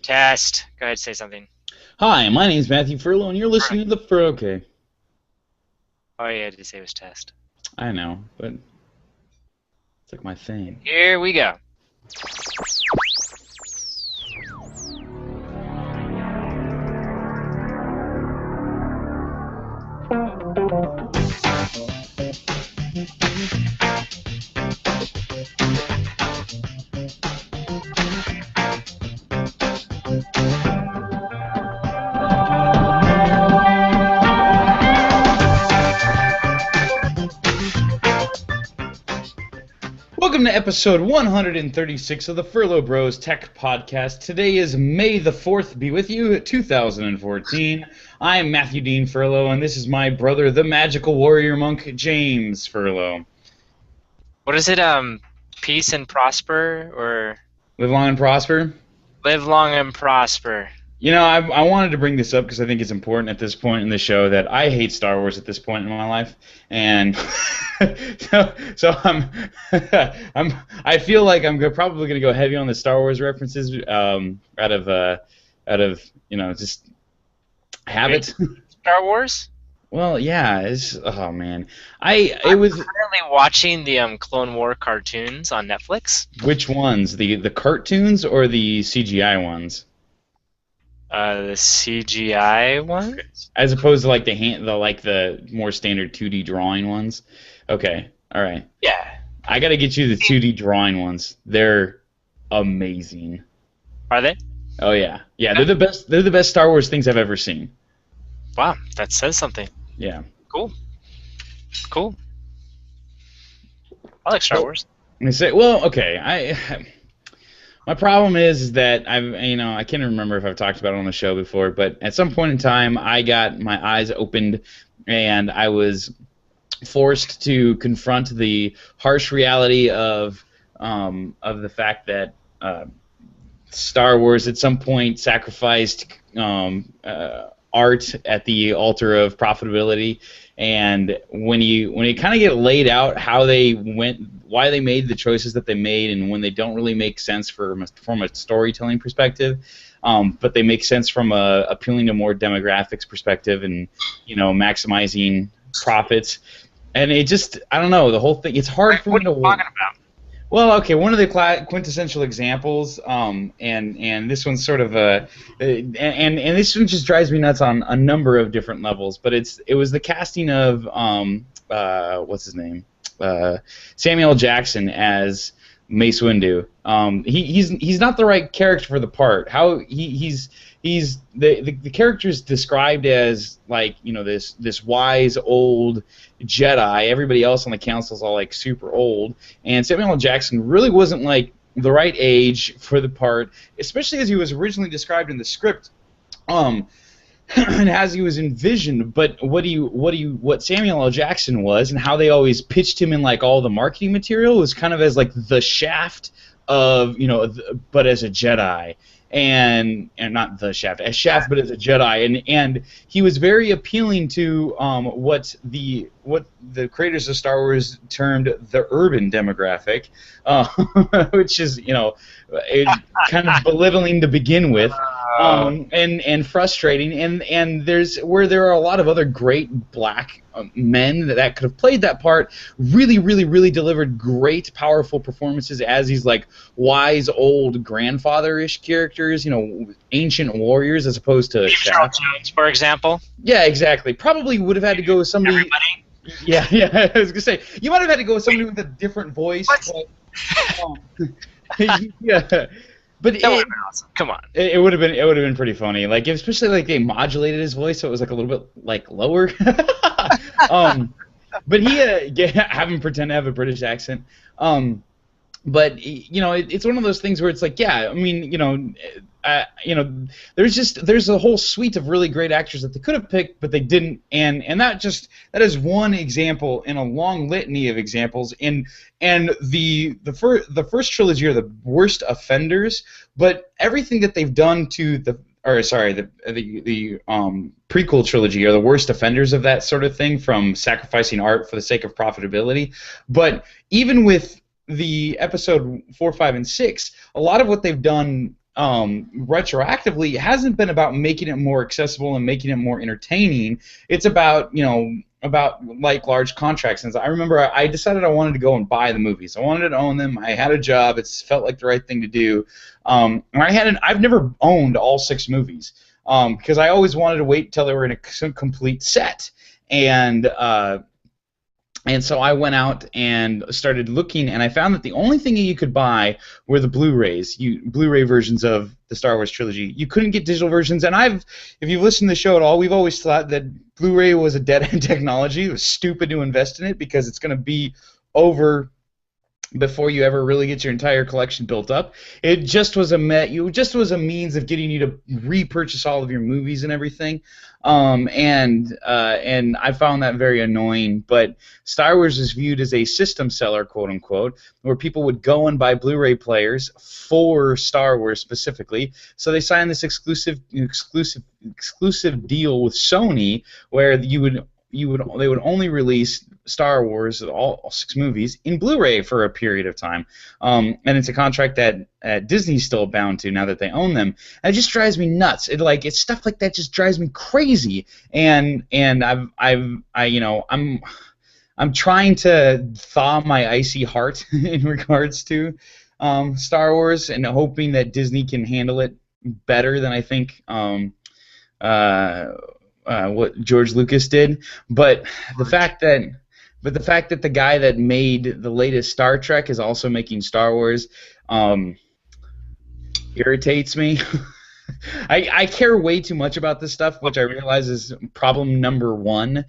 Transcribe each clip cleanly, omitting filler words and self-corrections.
Test. Go ahead, say something. Hi, my name's Matthew Furlo, and you're listening to the Furlo. Okay, All you had to say was test. I know, but it's like my thing. Here we go. Welcome to episode 136 of the Furlo Bros Tech Podcast. Today is May the 4th, be with you, 2014. I am Matthew Dean Furlo, and this is my brother, the magical warrior monk, James Furlo. What is it? Peace and prosper, or Live long and prosper. live long and prosper. You know, I wanted to bring this up because I think it's important at this point in the show that I hate Star Wars at this point in my life, and so I feel like I'm probably going to go heavy on the Star Wars references out of just habit. Star Wars? Well, yeah, oh man, I'm currently watching the Clone War cartoons on Netflix. Which ones? The cartoons or the CGI ones? The CGI ones? As opposed to like the more standard 2D drawing ones. Okay, all right. Yeah. I gotta get you the 2D drawing ones. They're amazing. Are they? Oh yeah, yeah. They're the best. They're the best Star Wars things I've ever seen. Wow, that says something. Yeah. Cool. I like Star Wars. And I say, well, okay. My problem is that I can't remember if I've talked about it on the show before, but at some point in time, I got my eyes opened, and I was forced to confront the harsh reality of the fact that Star Wars at some point sacrificed art at the altar of profitability, and when you kind of get laid out how they went, why they made the choices that they made, and when they don't really make sense from a storytelling perspective, but they make sense from appealing to more demographics perspective and maximizing profits, and it just, I don't know, the whole thing, it's hard for me to. What are you talking about? Well, okay, one of the quintessential examples, and this one's sort of and this one just drives me nuts on a number of different levels. But it was the casting of what's his name, Samuel L. Jackson as Mace Windu. He's not the right character for the part. How he's the character's described as like this wise old Jedi. Everybody else on the council's all like super old, and Samuel L. Jackson really wasn't like the right age for the part, especially as he was originally described in the script, and as he was envisioned. But what Samuel L. Jackson was, and how they always pitched him in like all the marketing material, was kind of as like the Shaft of but as a Jedi. And not the Shaft, as Shaft, but as a Jedi, and he was very appealing to what the creators of Star Wars termed the urban demographic, which is kind of belittling to begin with, and frustrating, and there are a lot of other great black men that could have played that part, really delivered great, powerful performances as these like wise old grandfather-ish characters, ancient warriors, as opposed to Charles Jones, for example. Yeah, exactly. Probably would have had to go with somebody. Everybody. Yeah. I was gonna say you might have had to go with somebody with a different voice. Yeah. But That would have been awesome. Come on. It would have been pretty funny. Like, especially like they modulated his voice so it was like a little bit like lower. But he have him pretend to have a British accent. But it's one of those things where it's like, yeah, I mean, there's a whole suite of really great actors that they could have picked, but they didn't, and that is one example in a long litany of examples. And the first trilogy are the worst offenders, but everything that they've done to the prequel trilogy are the worst offenders of that sort of thing, from sacrificing art for the sake of profitability. But even with the episode 4, 5, and 6, a lot of what they've done retroactively, it hasn't been about making it more accessible and making it more entertaining. It's about, about like large contracts. And I remember I decided I wanted to go and buy the movies. I wanted to own them. I had a job. It felt like the right thing to do. And I've never owned all 6 movies because I always wanted to wait until they were in a complete set. And so I went out and started looking, and I found that the only thing you could buy were the Blu-rays, Blu-ray versions of the Star Wars trilogy. You couldn't get digital versions, and if you've listened to the show at all, we've always thought that Blu-ray was a dead-end technology. It was stupid to invest in it because it's going to be over before you ever really get your entire collection built up. It just was a means of getting you to repurchase all of your movies and everything. And I found that very annoying. But Star Wars is viewed as a system seller, quote unquote, where people would go and buy Blu-ray players for Star Wars specifically. So they signed this exclusive deal with Sony where they would only release Star Wars, all 6 movies, in Blu-ray for a period of time, and it's a contract that Disney's still bound to now that they own them. And it just drives me nuts. It's stuff like that just drives me crazy. And I'm trying to thaw my icy heart in regards to Star Wars, and hoping that Disney can handle it better than I think. What George Lucas did, but the fact that the guy that made the latest Star Trek is also making Star Wars irritates me. I care way too much about this stuff, which I realize is problem number 1,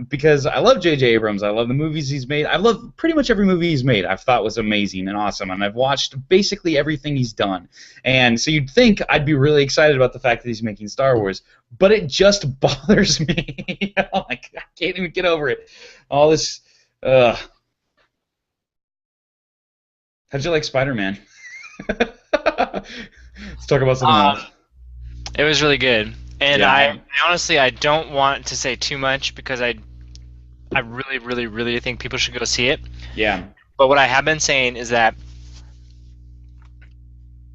because I love J.J. Abrams. I love the movies he's made. I love pretty much every movie he's made. I've thought was amazing and awesome, and I've watched basically everything he's done. And so you'd think I'd be really excited about the fact that he's making Star Wars, but it just bothers me. I can't even get over it. All this. How'd you like Spider-Man? Let's talk about something else. It was really good, and Yeah. I honestly I don't want to say too much because I really, really, really think people should go see it. Yeah. But what I have been saying is that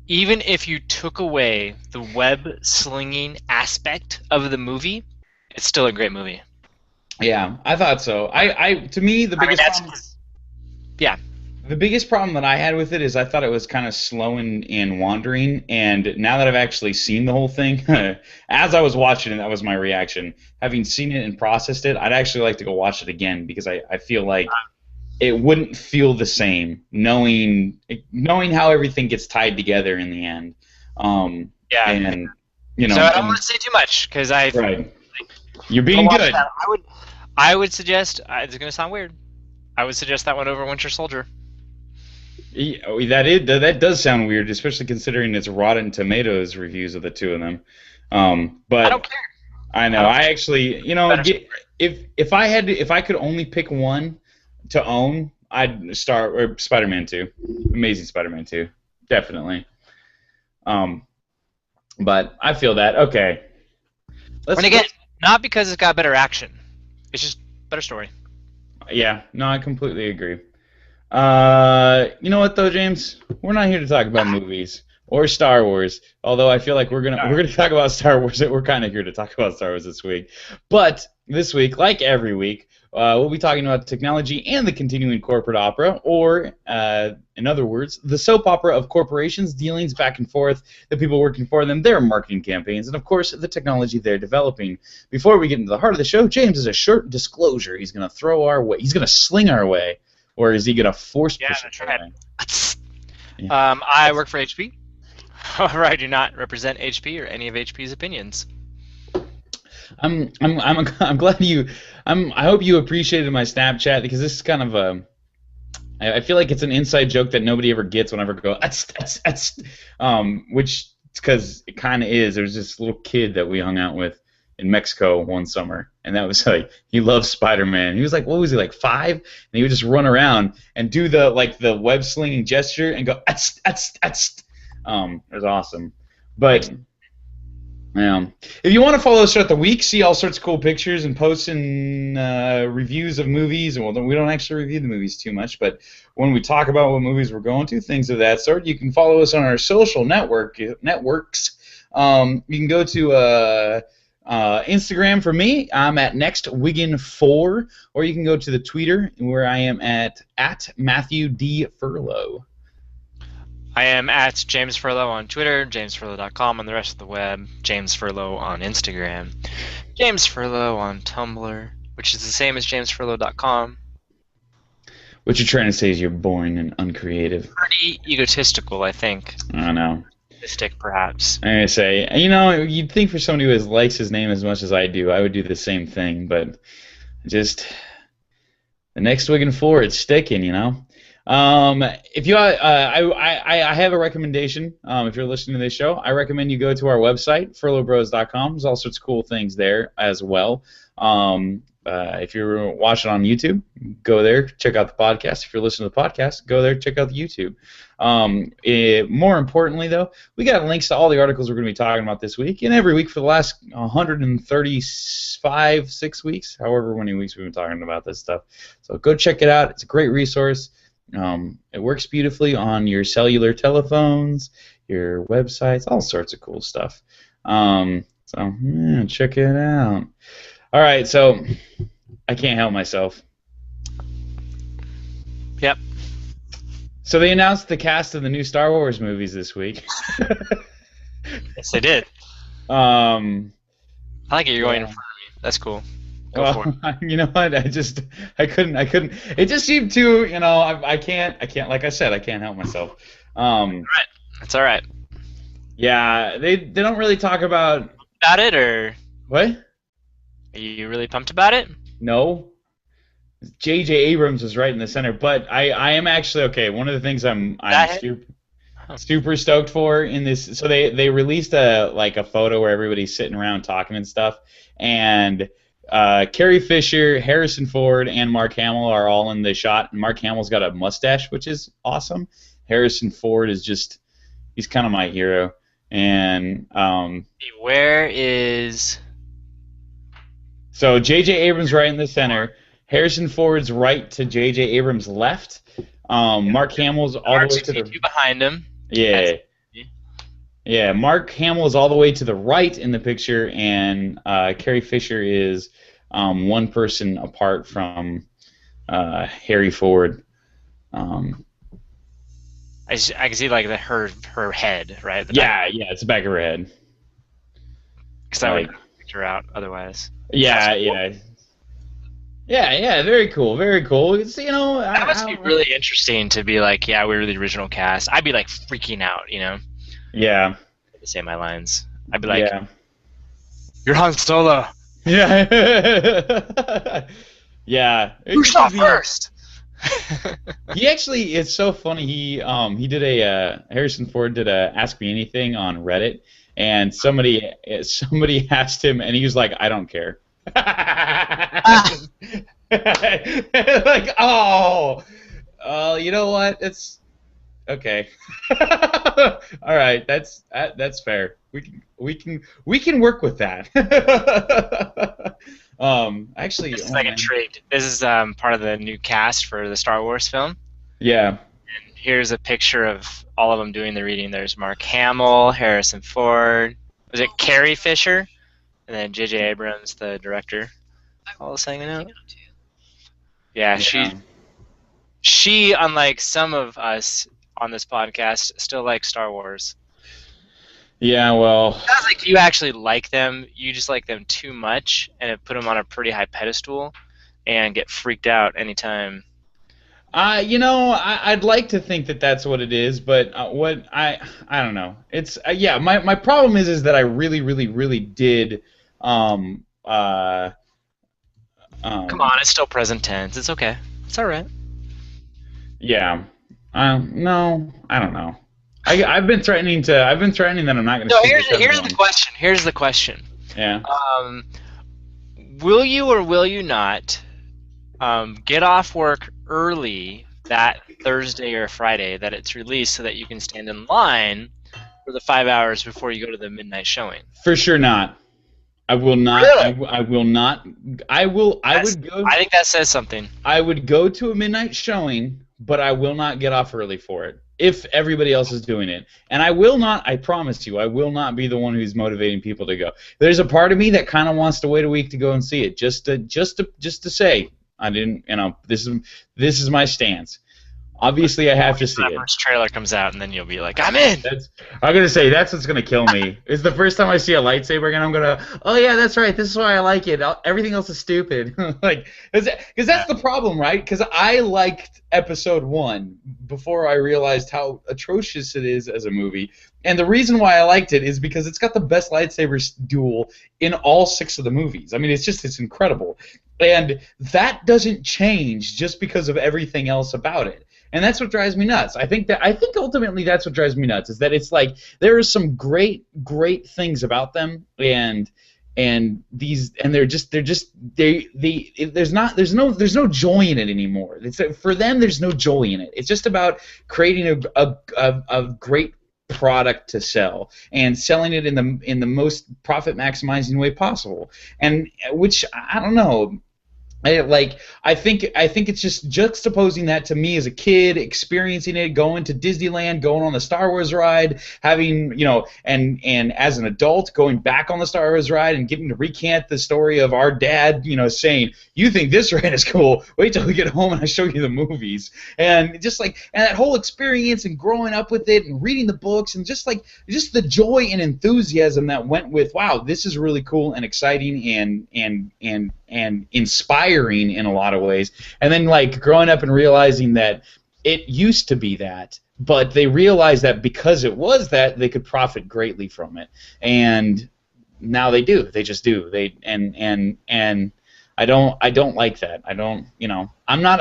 even if you took away the web slinging aspect of the movie, it's still a great movie. Yeah, I thought so. To me, the biggest problem. Yeah. The biggest problem that I had with it is I thought it was kind of slow and wandering, and now that I've actually seen the whole thing, as I was watching it, that was my reaction. Having seen it and processed it, I'd actually like to go watch it again because I feel like it wouldn't feel the same knowing how everything gets tied together in the end. Yeah. And So I don't want to say too much because right. You're being good. I would suggest. It's going to sound weird. I would suggest that one over Winter Soldier. That does sound weird, especially considering it's Rotten Tomatoes reviews of the two of them. But I don't care. I know. I actually, if I could only pick one to own, I'd start Spider-Man 2, Amazing Spider-Man 2, definitely. But I feel that okay. And again, not because it's got better action, it's just better story. Yeah, no, I completely agree. You know what though, James? We're not here to talk about movies or Star Wars. Although I feel like we're gonna talk about Star Wars. We're kind of here to talk about Star Wars this week. But this week, like every week, we'll be talking about technology and the continuing corporate opera, or in other words, the soap opera of corporations' dealings back and forth, the people working for them, their marketing campaigns, and of course the technology they're developing. Before we get into the heart of the show, James has a short disclosure he's gonna throw our way. He's gonna sling our way. Or is he going to force push it? Yeah. I work for HP. However, I do not represent HP or any of HP's opinions. I'm glad you. I hope you appreciated my Snapchat because this is kind of a. I feel like it's an inside joke that nobody ever gets whenever I go. Which because it kind of is. There's this little kid that we hung out with in Mexico one summer, and that was like he loves Spider-Man. He was like, what was he, like 5? And he would just run around and do the web slinging gesture and go. It was awesome, but Yeah. If you want to follow us throughout the week, see all sorts of cool pictures and posts and reviews of movies. Well, we don't actually review the movies too much, but when we talk about what movies we're going to, things of that sort, you can follow us on our social networks. You can go to Instagram for me. I'm at NextWiggin4, or you can go to the Twitter where I am at Matthew D. Furlo. I am at James Furlo on Twitter, jamesfurlo.com on the rest of the web, James Furlo on Instagram, James Furlo on Tumblr, which is the same as jamesfurlo.com. What you're trying to say is you're boring and uncreative. Pretty egotistical, I think. I know. Stick, perhaps. I'm gonna say, you know, you'd think for somebody who likes his name as much as I do, I would do the same thing, but just the next Wigan 4, it's sticking, you know. If you, I have a recommendation. If you're listening to this show, I recommend you go to our website, furlobros.com. There's all sorts of cool things there as well. If you're watching on YouTube, go there, check out the podcast. If you're listening to the podcast, go there, check out the YouTube. More importantly, though, we got links to all the articles we're going to be talking about this week and every week for the last 135, 6 weeks, however many weeks we've been talking about this stuff. So go check it out. It's a great resource. It works beautifully on your cellular telephones, your websites, all sorts of cool stuff. Check it out. All right, so I can't help myself. Yep. So they announced the cast of the new Star Wars movies this week. Yes, they did. I like it. You're going in front of me. That's cool. Go for it. You know what? I couldn't. It just seemed too. You know, I can't. Like I said, I can't help myself. All right. That's all right. Yeah, they don't really talk about it, or what? Are you really pumped about it? No. J.J. Abrams was right in the center, but I am actually okay. One of the things I'm super stoked for in this, so they released a photo where everybody's sitting around talking and stuff, and Carrie Fisher, Harrison Ford, and Mark Hamill are all in the shot. And Mark Hamill's got a mustache, which is awesome. Harrison Ford is he's kind of my hero. And where is? So J.J. Abrams right in the center. Harrison Ford's right to J.J. Abrams' left. Mark Hamill's all the way to the behind him. Yeah. Yeah, Mark Hamill is all the way to the right in the picture, and Carrie Fisher is one person apart from Harry Ford. I can see like her head, right? Yeah, it's the back of her head. Because I would picture her out otherwise. Yeah, cool. Yeah, very cool, very cool. It's, you know, that must be really interesting to be like, yeah, we were the original cast. I'd be like freaking out, you know. Yeah. To say my lines, I'd be like, "You're Han Solo." Yeah. Yeah. Who shot first? He actually, it's so funny. He did Harrison Ford did a Ask Me Anything on Reddit, and somebody asked him, and he was like, "I don't care." Like, you know what? It's okay. All right, that's fair. We can work with that. Actually, this is like intrigued. This is part of the new cast for the Star Wars film. Yeah. And here's a picture of all of them doing the reading. There's Mark Hamill, Harrison Ford. Was it Carrie Fisher? And then J.J. Abrams, the director. All hanging out. Yeah, she, unlike some of us on this podcast, still likes Star Wars. Yeah, well. It sounds like you actually like them. You just like them too much, and have put them on a pretty high pedestal, and get freaked out anytime. You know, I'd like to think that that's what it is, but what I don't know. It's My problem is that I really, really, really did. Come on, it's still present tense. It's okay. It's all right. Yeah. No, I don't know. I've been threatening that I'm not going to. No, here's the question. Here's the question. Yeah. Will you or will you not get off work early that Thursday or Friday that it's released so that you can stand in line for the 5 hours before you go to the midnight showing. For sure not. I will not. Really? I will not. I will. I That's. would go. I think that says something. I would go to a midnight showing, but I will not get off early for it if everybody else is doing it. And I will not, I promise you, I will not be the one who's motivating people to go. There's a part of me that kind of wants to wait a week to go and see it, just to say I didn't, this is my stance. Obviously, I have to see That it. first trailer comes out, and then you'll be like, I'm in. I'm gonna say that's what's gonna kill me. It's the first time I see a lightsaber again. I'm gonna, oh yeah, that's right. This is why I like it. Everything else is stupid. Like, because that's the problem, right? Because I liked Episode 1 before I realized how atrocious it is as a movie. And the reason why I liked it is because it's got the best lightsaber duel in all 6 of the movies. I mean, it's incredible. And that doesn't change just because of everything else about it. And that's what drives me nuts. I think ultimately that's what drives me nuts is that it's like there are some great things about them, and there's no joy in it anymore. For them there's no joy in it. It's just about creating a great product to sell and selling it in the most profit maximizing way possible. And which I don't know. I think it's just juxtaposing that to me as a kid, experiencing it, going to Disneyland, going on the Star Wars ride, having and as an adult going back on the Star Wars ride and getting to recant the story of our dad, saying, "You think this ride is cool? Wait till we get home and I show you the movies." And and that whole experience and growing up with it and reading the books and just the joy and enthusiasm that went with, wow, this is really cool and exciting and inspiring in a lot of ways. And then growing up and realizing that it used to be that, but they realized that because it was that, they could profit greatly from it. And now they do. They just do. And I don't like that. I don't, I'm not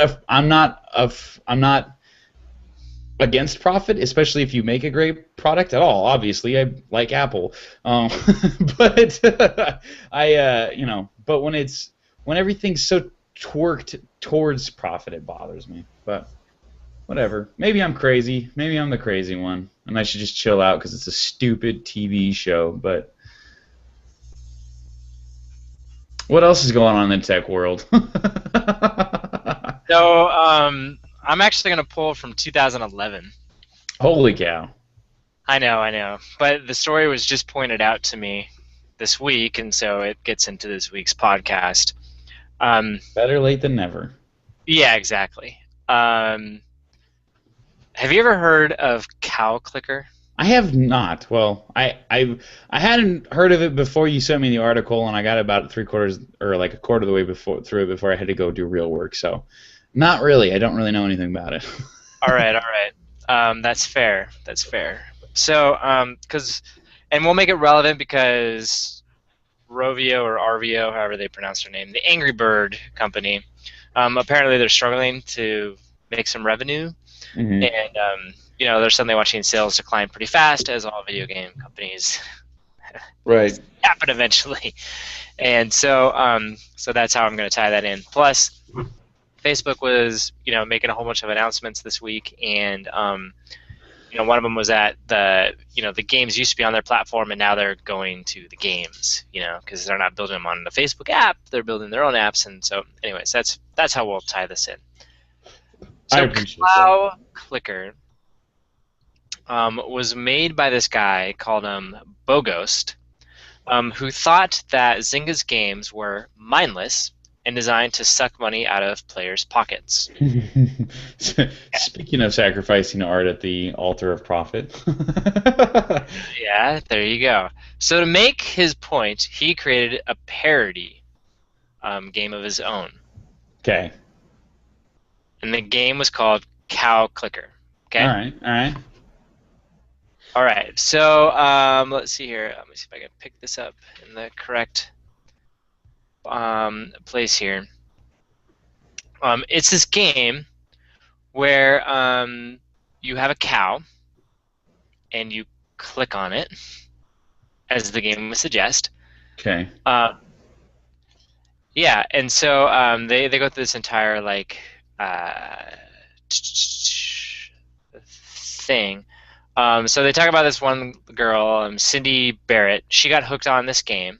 against profit, especially if you make a great product at all. Obviously, I like Apple, but but when everything's so twerked towards profit, it bothers me. But whatever. Maybe I'm crazy. Maybe I'm the crazy one, and I should just chill out because it's a stupid TV show. But what else is going on in the tech world? So, I'm actually going to pull from 2011. Holy cow. I know. But the story was just pointed out to me this week, and so it gets into this week's podcast. Better late than never. Yeah, exactly. Have you ever heard of Cow Clicker? I have not. Well, I hadn't heard of it before you sent me the article, and I got about 3/4 or a quarter of the way through it before I had to go do real work. So, not really. I don't really know anything about it. All right. That's fair. So, and we'll make it relevant because Rovio or Arvio, however they pronounce their name, the Angry Bird company, apparently they're struggling to make some revenue, Mm-hmm. and they're suddenly watching sales decline pretty fast, as all video game companies Right. happen eventually. And so that's how I'm going to tie that in. Plus, Facebook was making a whole bunch of announcements this week, and one of them was that the games used to be on their platform, and now they're going to the games, because they're not building them on the Facebook app, they're building their own apps. And so, anyways, that's how we'll tie this in. I So, appreciate Cow Clicker was made by this guy called Bogost, who thought that Zynga's games were mindless and designed to suck money out of players' pockets. Speaking of sacrificing art at the altar of profit. Yeah, there you go. So to make his point, he created a parody game of his own. Okay. And the game was called Cow Clicker. Okay? All right. So let's see here. Let me see if I can pick this up in the correct place here. It's this game where you have a cow and you click on it, as the game would suggest. Okay. Yeah, and so they go through this entire thing. So they talk about this one girl, Cindy Barrett. She got hooked on this game.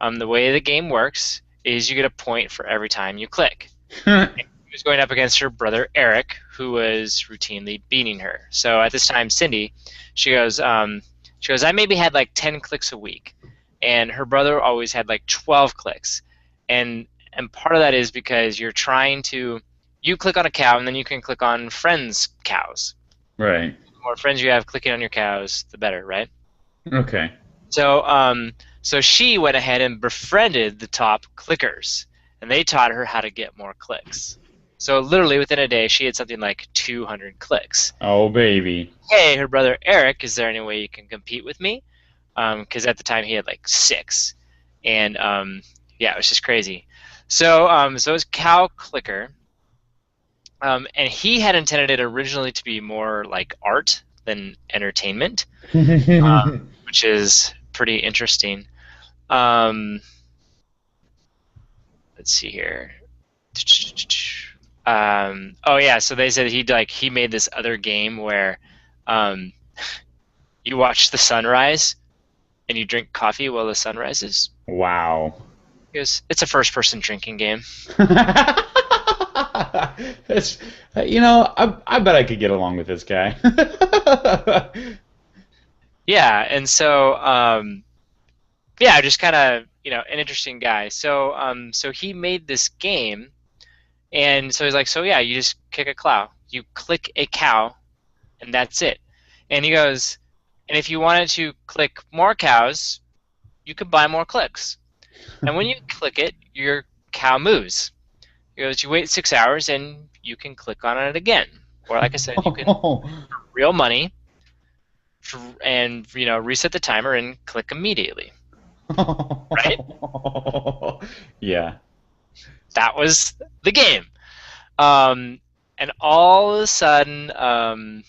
The way the game works is you get a point for every time you click. She was going up against her brother Eric, who was routinely beating her. So at this time, Cindy, she goes, I maybe had like 10 clicks a week, and her brother always had like 12 clicks, and part of that is because you click on a cow and then you can click on friends' cows. Right. The more friends you have clicking on your cows, the better, right? Okay. So, so she went ahead and befriended the top clickers, and they taught her how to get more clicks. So literally within a day, she had something like 200 clicks. Oh, baby. Hey, her brother Eric, is there any way you can compete with me? Because at the time he had like 6, and yeah, it was just crazy. So, so it was Cow Clicker, and he had intended it originally to be more like art than entertainment, which is pretty interesting. Um, let's see here. Oh yeah, so they said he made this other game where um, you watch the sunrise and you drink coffee while the sun rises. Wow. Because it's a first-person drinking game. It's, I bet I could get along with this guy. Yeah, and so yeah, just kind of an interesting guy. So so he made this game, and so he's like, so yeah, you just kick a cow, you click a cow, and that's it. And he goes, and if you wanted to click more cows, you could buy more clicks. And when you click it, your cow moves. He goes, you wait 6 hours, and you can click on it again. Or like I said, you can real money and reset the timer and click immediately. Right? Yeah. That was the game. And all of a sudden,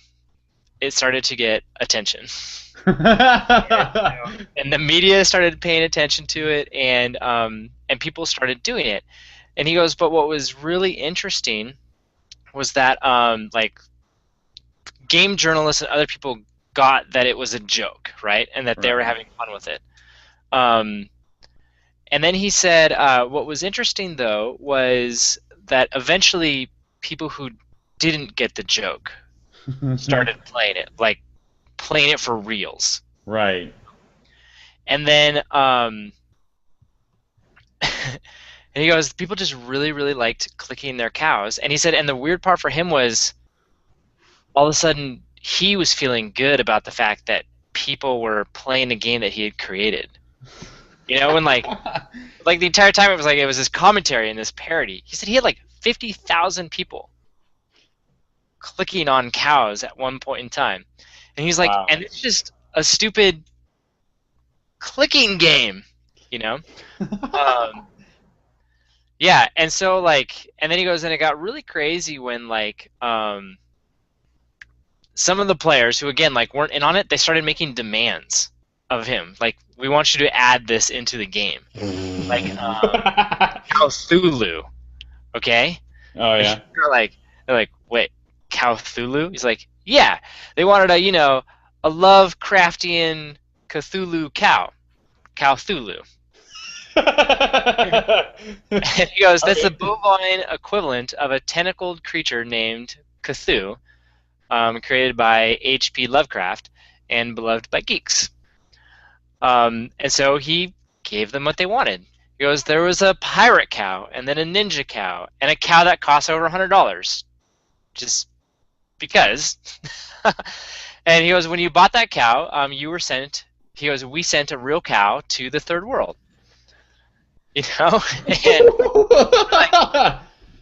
it started to get attention. And the media started paying attention to it, and people started doing it. And he goes, but what was really interesting was that like game journalists and other people got that it was a joke, right? And that they were Right. having fun with it. Um, and then he said, what was interesting though was that eventually people who didn't get the joke started playing it, like playing it for reals. Right. And then and he goes, people just really, really liked clicking their cows. And he said, and the weird part for him was all of a sudden he was feeling good about the fact that people were playing the game that he had created. And like the entire time it was this commentary and this parody. He said he had like 50,000 people clicking on cows at one point in time. And he's like, Wow. and it's just a stupid clicking game, you know? Yeah, and so like, and then he goes, and it got really crazy when like, some of the players who again like weren't in on it, they started making demands of him. Like, we want you to add this into the game, like Cthulhu, okay? Oh yeah. They're like, wait, Cthulhu? He's like, yeah. They wanted a Lovecraftian Cthulhu cow, Cthulhu. And he goes, that's the bovine equivalent of a tentacled creature named Cthulhu, created by H.P. Lovecraft and beloved by geeks. And so he gave them what they wanted. He goes, there was a pirate cow, and then a ninja cow, and a cow that costs over $100. Just because. And he goes, when you bought that cow, you were sent, he goes, we sent a real cow to the third world. And like,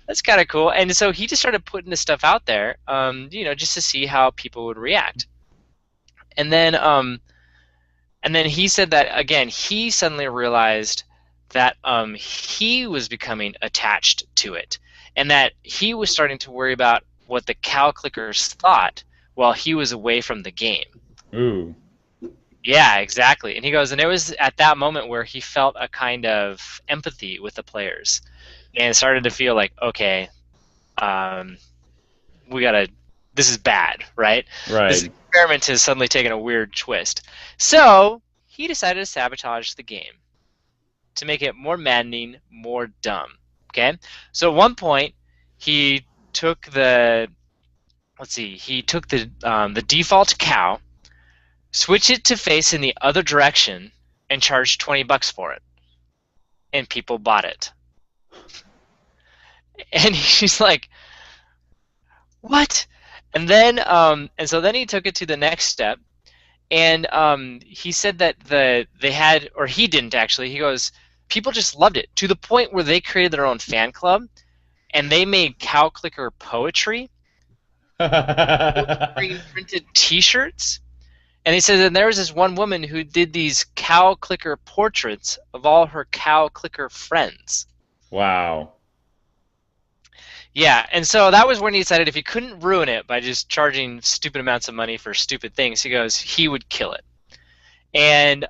that's kind of cool. And so he just started putting this stuff out there, just to see how people would react. And then he said that again, he suddenly realized that he was becoming attached to it, and that he was starting to worry about what the cow clickers thought while he was away from the game. Ooh. Yeah, exactly. And he goes, and it was at that moment where he felt a kind of empathy with the players, and started to feel like, okay, we gotta this is bad, right? This Right. experiment has suddenly taken a weird twist. So he decided to sabotage the game to make it more maddening, more dumb. Okay, so at one point he took the he took the default cow, switched it to face in the other direction, and charged $20 for it, and people bought it. And he's like, "What?" And so then he took it to the next step, and he said that they had, or he didn't actually. He goes, people just loved it to the point where they created their own fan club, and they made cow clicker poetry, screen printed T-shirts. And he says, and there was this one woman who did these cow clicker portraits of all her cow clicker friends. Wow. Yeah, and so that was when he decided if he couldn't ruin it by just charging stupid amounts of money for stupid things, he goes, he would kill it. And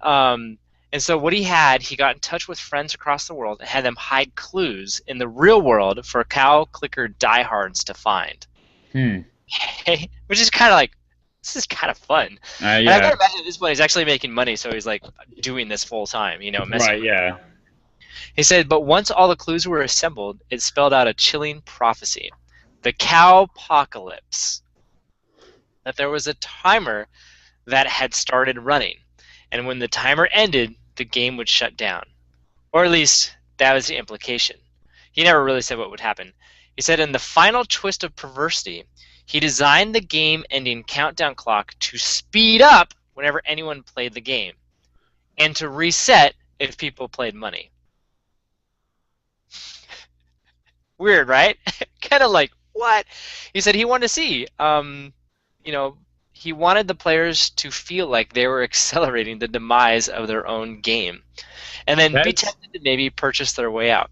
so what he got in touch with friends across the world and had them hide clues in the real world for cow clicker diehards to find. Hmm. Which is kind of like, this is kind of fun. And I Yeah. gotta imagine at this point he's actually making money, so he's like doing this full time, messing. Right. Yeah. He said, but once all the clues were assembled, it spelled out a chilling prophecy: the cow apocalypse. That there was a timer that had started running, and when the timer ended, the game would shut down. Or at least that was the implication. He never really said what would happen. He said in the final twist of perversity, he designed the game-ending countdown clock to speed up whenever anyone played the game, and to reset if people played money. Weird, right? Kind of like, what? He said he wanted to see, he wanted the players to feel like they were accelerating the demise of their own game, and then be That's tempted to maybe purchase their way out.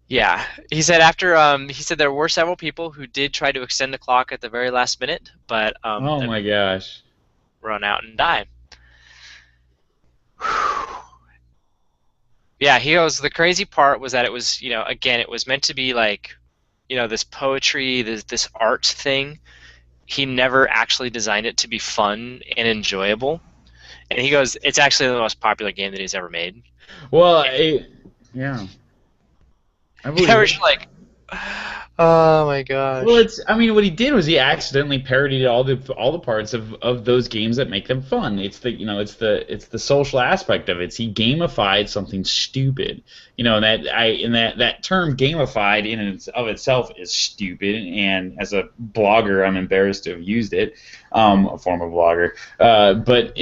Yeah, he said there were several people who did try to extend the clock at the very last minute, but oh my gosh. run out and die. Yeah, he goes, the crazy part was that it was, again, it was meant to be like, this poetry, this art thing. He never actually designed it to be fun and enjoyable. And he goes, it's actually the most popular game that he's ever made. Well, yeah. I believe Yeah, we're it. just like, oh my gosh. Well, I mean, what he did was he accidentally parodied all the parts of those games that make them fun. It's the social aspect of it. He gamified something stupid. And that term gamified in and of itself is stupid. And as a blogger, I'm embarrassed to have used it, a former blogger. But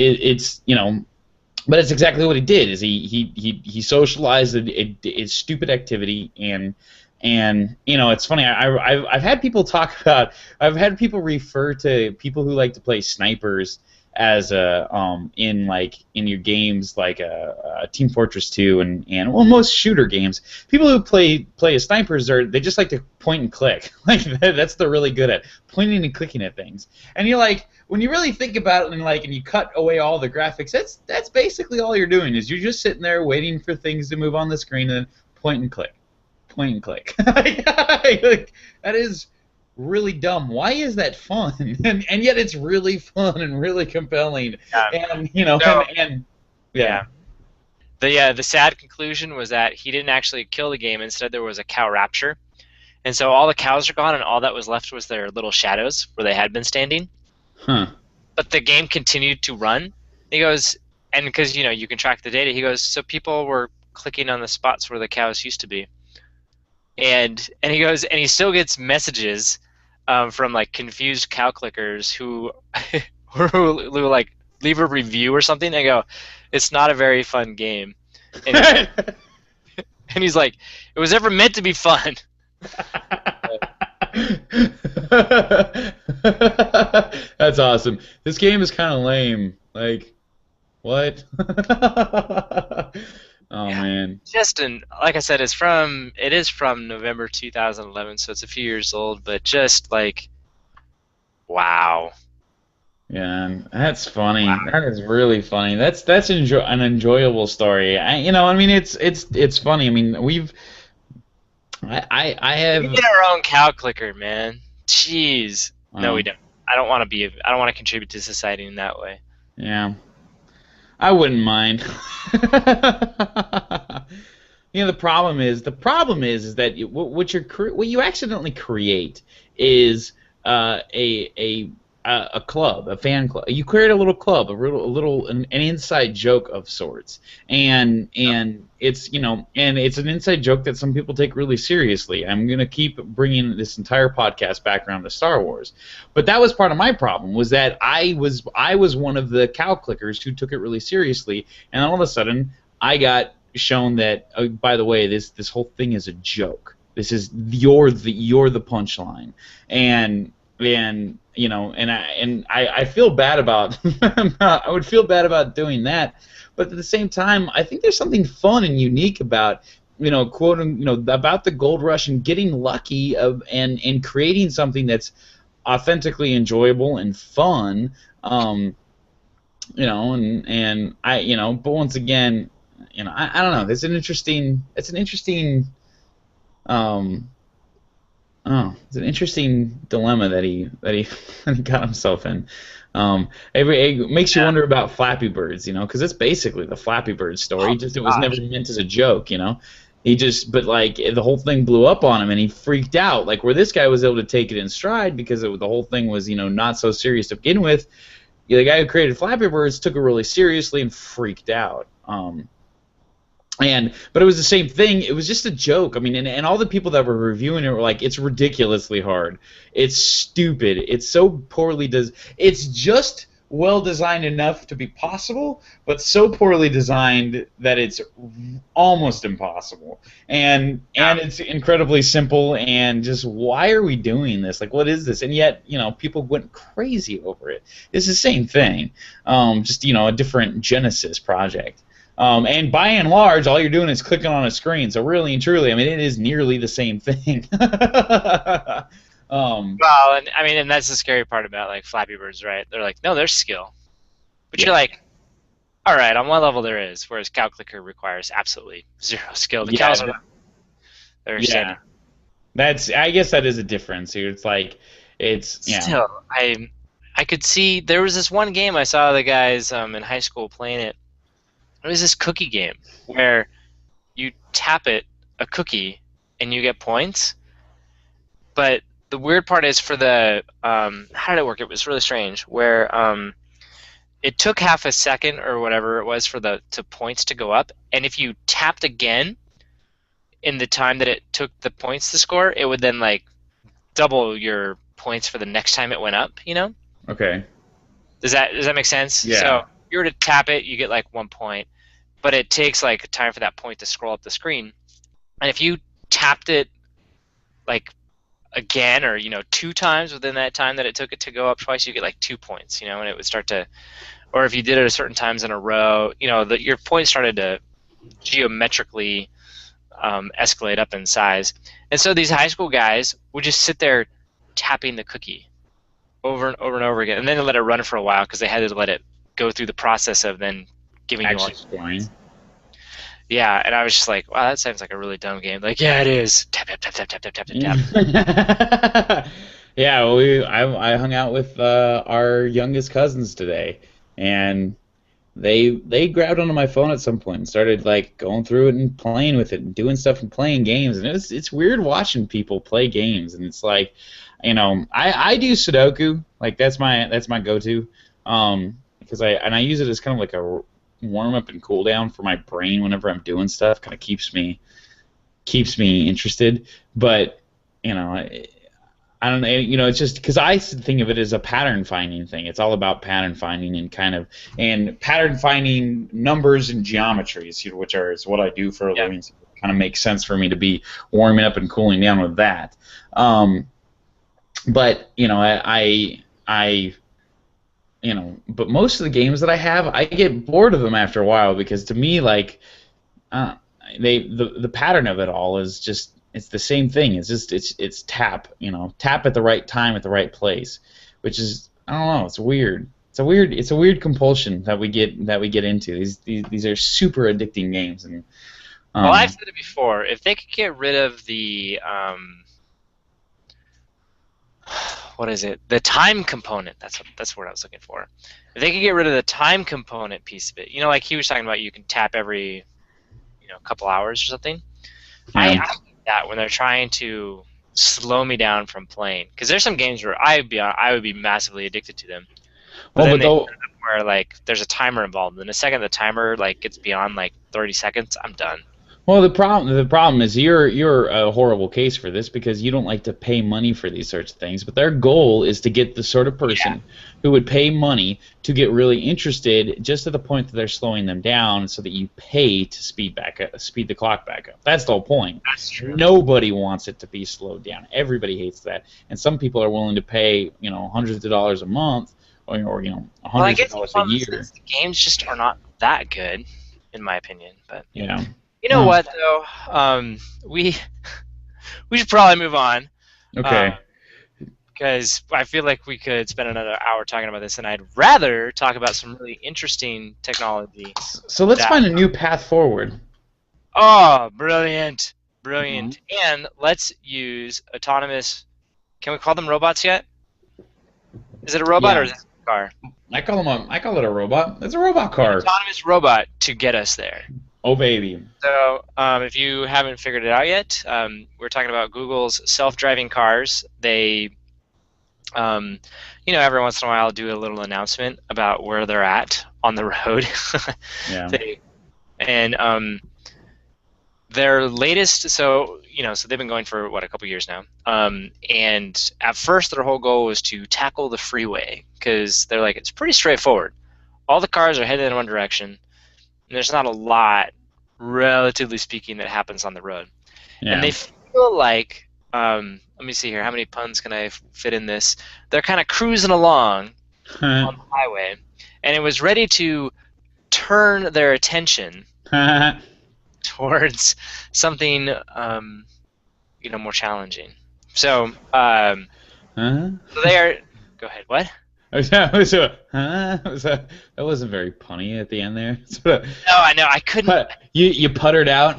but it's exactly what he did. Is he socialized a stupid activity. And it's funny. I've had people I've had people refer to people who like to play snipers as in your games like Team Fortress 2 and well, most shooter games. People who play as snipers they just like to point and click. Like that's they're really good at pointing and clicking at things. And you're like, when you really think about it and you cut away all the graphics, that's basically all you're doing is you're just sitting there waiting for things to move on the screen and then point and click. Point and click. That is really dumb. Why is that fun? And yet it's really fun and really compelling. Yeah. And Yeah. The sad conclusion was that he didn't actually kill the game. Instead, there was a cow rapture. And so all the cows are gone, and all that was left was their little shadows where they had been standing. Huh. But the game continued to run. He goes, and because, you can track the data, he goes, so people were clicking on the spots where the cows used to be. And he goes, and he still gets messages from like confused cow clickers who like leave a review or something. They go, it's not a very fun game, and he's like, it was never meant to be fun. That's awesome. This game is kind of lame. Like, what? Oh Yeah. man. Like I said, it is from November 2011, so it's a few years old, but just like, wow. Yeah, that's funny. Wow. That is really funny. That's an enjoyable story. I mean, it's funny. I mean, I We have get our own cow clicker, man. Jeez. No, we Well, don't. I don't want to be. I don't want to contribute to society in that way. yeah, I wouldn't mind. The problem is that what you accidentally create is a club, a fan club. You create a little club, an inside joke of sorts, and it's an inside joke that some people take really seriously. I'm gonna keep bringing this entire podcast back around to Star Wars, but that was part of my problem, was that I was one of the cow clickers who took it really seriously, and all of a sudden I got shown that, by the way, this whole thing is a joke. This is you're the punchline, and I feel bad about I would feel bad about doing that, but at the same time I think there's something fun and unique about, quoting, about the gold rush and getting lucky and creating something that's authentically enjoyable and fun. But once again, I don't know. Um, it's an interesting dilemma that he that he got himself in. It makes you Yeah. wonder about Flappy Birds, because it's basically the Flappy Bird story. Oh Just it was never gosh. meant as a joke. But like the whole thing blew up on him, and he freaked out. Like where this guy was able to take it in stride because the whole thing was, not so serious to begin with. The guy who created Flappy Birds took it really seriously and freaked out. But it was the same thing. It was just a joke. I mean, and all the people that were reviewing it were like, it's ridiculously hard. It's stupid. It's so poorly It's just well designed enough to be possible, but so poorly designed that it's almost impossible. And it's incredibly simple. And just, why are we doing this? Like, what is this? And yet, people went crazy over it. It's the same thing. Just a different Genesis project. And by and large, all you're doing is clicking on a screen. So really and truly, I mean, it is nearly the same thing. Well, and I mean, and that's the scary part about like Flappy Birds, right? They're like, no, there's skill, but you're Yeah, like, all right, on what level there is, whereas Cow Clicker requires absolutely zero skill. The yeah, cows are they're yeah. standing. I guess that is a difference here. It's like, yeah. Still, I could see there was this one game I saw the guys in high school playing it. It was this cookie game where you tap a cookie and you get points. But the weird part is for the how did it work? It was really strange. Where it took half a second or whatever it was for the to points to go up, and if you tapped again in the time that it took the points to score, it would then like double your points for the next time it went up. Okay. Does that make sense? So Yeah. if you were to tap it, you get like 1 point, but it takes like time for that point to scroll up the screen. And if you tapped it like again or 2 times within that time that it took it to go up twice, you get like 2 points, and it would start to, or if you did it a certain times in a row, your points started to geometrically escalate up in size. And so these high school guys would just sit there tapping the cookie over and over and over again, and then they let it run for a while because they had to let it go through the process of then giving you all Actually your scoring. points. Yeah, and I was just like, wow, that sounds like a really dumb game. Like, yeah, it is. Tap tap tap tap tap tap tap tap tap. Yeah, well, I hung out with our youngest cousins today, and they grabbed onto my phone at some point and started like going through it and playing with it and doing stuff and playing games, and it's weird watching people play games, and it's like, I do Sudoku, like that's my go-to, because I use it as kind of like a warm up and cool down for my brain whenever I'm doing stuff. Kind of keeps me interested. But I don't know. It's just because I think of it as a pattern finding thing. It's all about pattern finding and pattern finding numbers and geometries, is what I do for a Yeah. living. So it kind of makes sense for me to be warming up and cooling down with that. But but most of the games that I have, I get bored of them after a while, because to me, like, uh, the pattern of it all is just, it's the same thing. It's tap, tap at the right time at the right place, which is, I don't know, it's weird. It's a weird compulsion that we get into. These are super addicting games, and Well, I've um said it before. If they could get rid of the what is it? The time component. That's what I was looking for. If they could get rid of the time component piece of it, like he was talking about, you can tap every couple hours or something. I Yeah. like that when they're trying to slow me down from playing, because there's some games where I would be massively addicted to them, but Well, then but they though. where like there's a timer involved, and the second the timer like gets beyond like 30 seconds, I'm done. Well, the problem is you're a horrible case for this because you don't like to pay money for these sorts of things. But their goal is to get the sort of Yeah, person who would pay money to get really interested, just to the point that they're slowing them down, so that you pay to speed the clock back up. That's the whole point. that's true. Nobody wants it to be slowed down. Everybody hates that, and some people are willing to pay hundreds of dollars a month, or Well, I hundreds of guess the dollars a problem year. is the games just are not that good, in my opinion. But Yeah. you know Well, what though? We we should probably move on. okay. Because I feel like we could spend another hour talking about this, and I'd rather talk about some really interesting technology. So let's That find a new path forward. Oh, brilliant, Mhm. brilliant, and let's use autonomous. Can we call them robots yet? Is it a robot or Yeah. is it a car? I call it a robot. It's a robot An car. autonomous robot to get us there. Oh baby. So, if you haven't figured it out yet, we're talking about Google's self-driving cars. They um, every once in a while do a little announcement about where they're at on the road. Yeah. they, and their latest, so they've been going for what, a couple years now. And at first, their whole goal was to tackle the freeway, because they're like, it's pretty straightforward. All the cars are headed in one direction, and there's not a lot, relatively speaking, that happens on the road. And Yeah. they feel like, let me see here, how many puns can I fit in this? They're kind of cruising along on the highway, and it was ready to turn their attention towards something, more challenging. So, Huh? so they are. Go ahead. What? That wasn't very punny at the end there. Sort of, No, I know. I couldn't. you puttered out.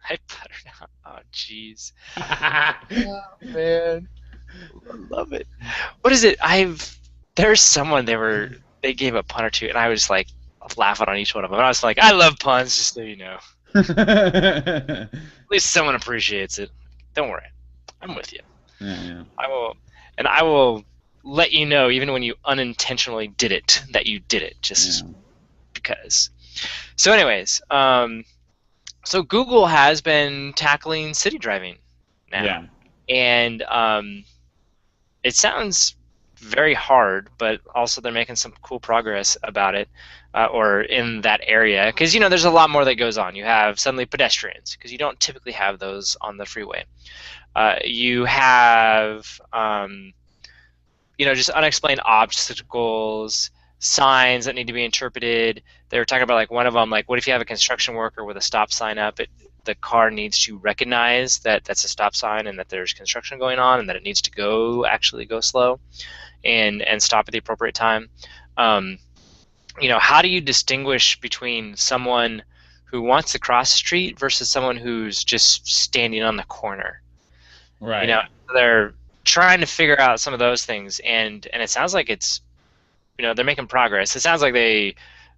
I puttered out. Oh, jeez. Oh, man, I love it. What is it? There's someone they gave a pun or two, and I was like laughing on each one of them. And I was like, I love puns, just so you know. At least someone appreciates it. Don't worry, I'm with you. Yeah. I will let you know, even when you unintentionally did it, that you did it, just Yeah. because. So, anyways, so Google has been tackling city driving now, Yeah. and it sounds very hard, but also they're making some cool progress about it, or in that area, because there's a lot more that goes on. You have suddenly pedestrians, because you don't typically have those on the freeway. You have just unexplained obstacles, signs that need to be interpreted. They were talking about, like, one of them, like, what if you have a construction worker with a stop sign up? The car needs to recognize that that's a stop sign and that there's construction going on, and that it needs to actually go slow and stop at the appropriate time. How do you distinguish between someone who wants to cross the street versus someone who's just standing on the corner? Right. They're trying to figure out some of those things, and it sounds like it's, they're making progress. It sounds like they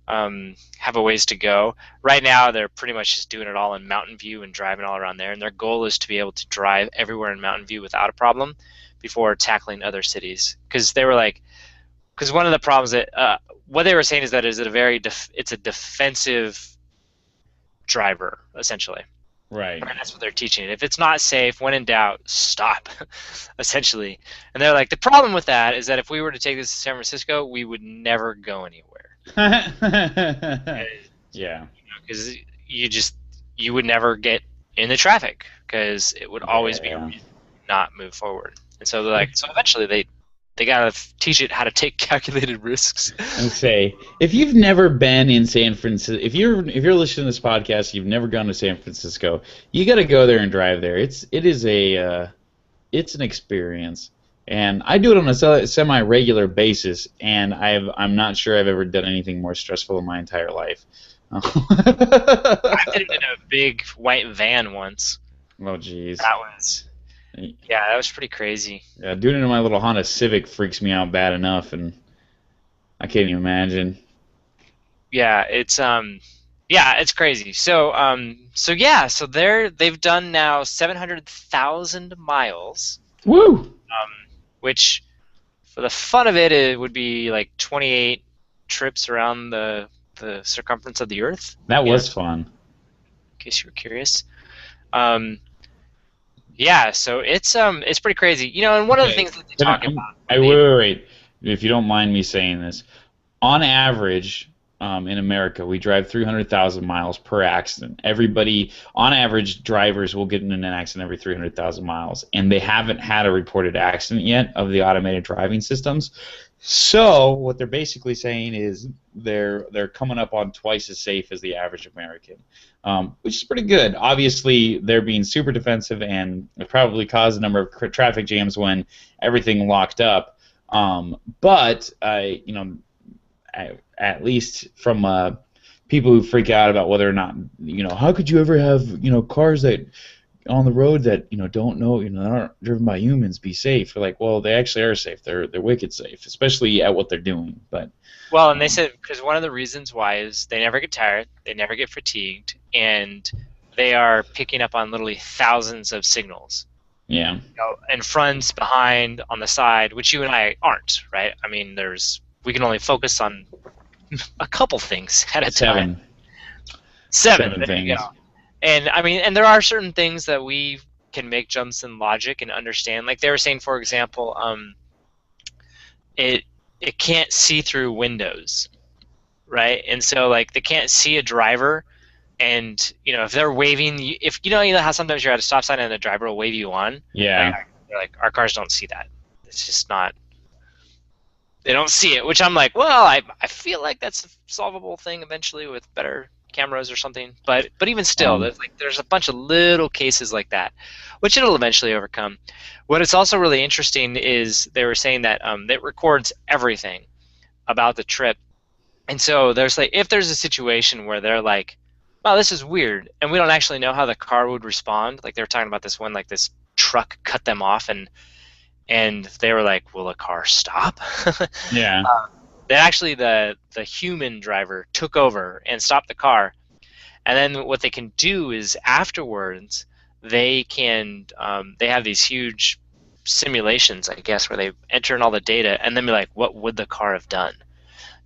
have a ways to go. Right now, they're pretty much just doing it all in Mountain View and driving all around there, and their goal is to be able to drive everywhere in Mountain View without a problem before tackling other cities. Because they were like, because one of the problems that what they were saying is that it's a defensive driver, essentially. Right. And that's what they're teaching. If it's not safe, when in doubt, stop, essentially. And they're like, the problem with that is that if we were to take this to San Francisco, we would never go anywhere. Yeah. Because you would never get in the traffic, because it would always be a Yeah. reason to not move forward. And so they're like, so eventually they gotta teach it how to take calculated risks. And say, if you've never been in San Francisco, if you're listening to this podcast, you've never gone to San Francisco, you got to go there and drive there. It's an experience, and I do it on a semi-regular basis, and I'm not sure I've ever done anything more stressful in my entire life. I did it in a big white van once. Oh jeez. That was Yeah, that was pretty crazy. Yeah, doing it in my little Honda Civic freaks me out bad enough, and I can't even imagine. Yeah, it's crazy. So yeah, so they've done now 700,000 miles, Woo! um, which for the fun of it, it would be like 28 trips around the circumference of the Earth. That You know, in was fun. case you were curious. Um, yeah, so it's pretty crazy. And one of the Okay, things that they can talk about I when wait, they wait, wait. If you don't mind me saying this, on average, in America, we drive 300,000 miles per accident. Everybody, on average, drivers will get in an accident every 300,000 miles, and they haven't had a reported accident yet of the automated driving systems. So what they're basically saying is they're coming up on twice as safe as the average American, which is pretty good. Obviously, they're being super defensive, and it probably caused a number of traffic jams when everything locked up. But at least from people who freak out about whether or not how could you ever have cars that on the road that don't know aren't driven by humans be safe. We're like, well, they actually are safe. They're wicked safe, especially at what they're doing. But Well, and they um, said because one of the reasons why is they never get tired, they never get fatigued, and they are picking up on literally thousands of signals. yeah, In front, behind, on the side, which you and I aren't, right? I mean, we can only focus on a couple things at a time. seven Seven, seven there you go. things. And I mean, and there are certain things that we can make jumps in logic and understand. Like they were saying, for example, it it can't see through windows, right? And so like they can't see a driver, and if they're waving, if you know how sometimes you're at a stop sign and the driver will wave you on, like Yeah, they're like our cars don't see that. It's just not. They don't see it, which I'm like, well, I feel like that's a solvable thing eventually with better cameras or something. But even still, um, there's a bunch of little cases like that, which it'll eventually overcome. What it's also really interesting is they were saying that it records everything about the trip, and so there's like if there's a situation where they're like, "Wow, this is weird," and we don't actually know how the car would respond. Like they were talking about this one, like this truck cut them off, and they were like, "Will a car stop?" yeah, That actually the human driver took over and stopped the car, and then what they can do is afterwards they have these huge simulations, I guess, where they enter in all the data and then be like, what would the car have done?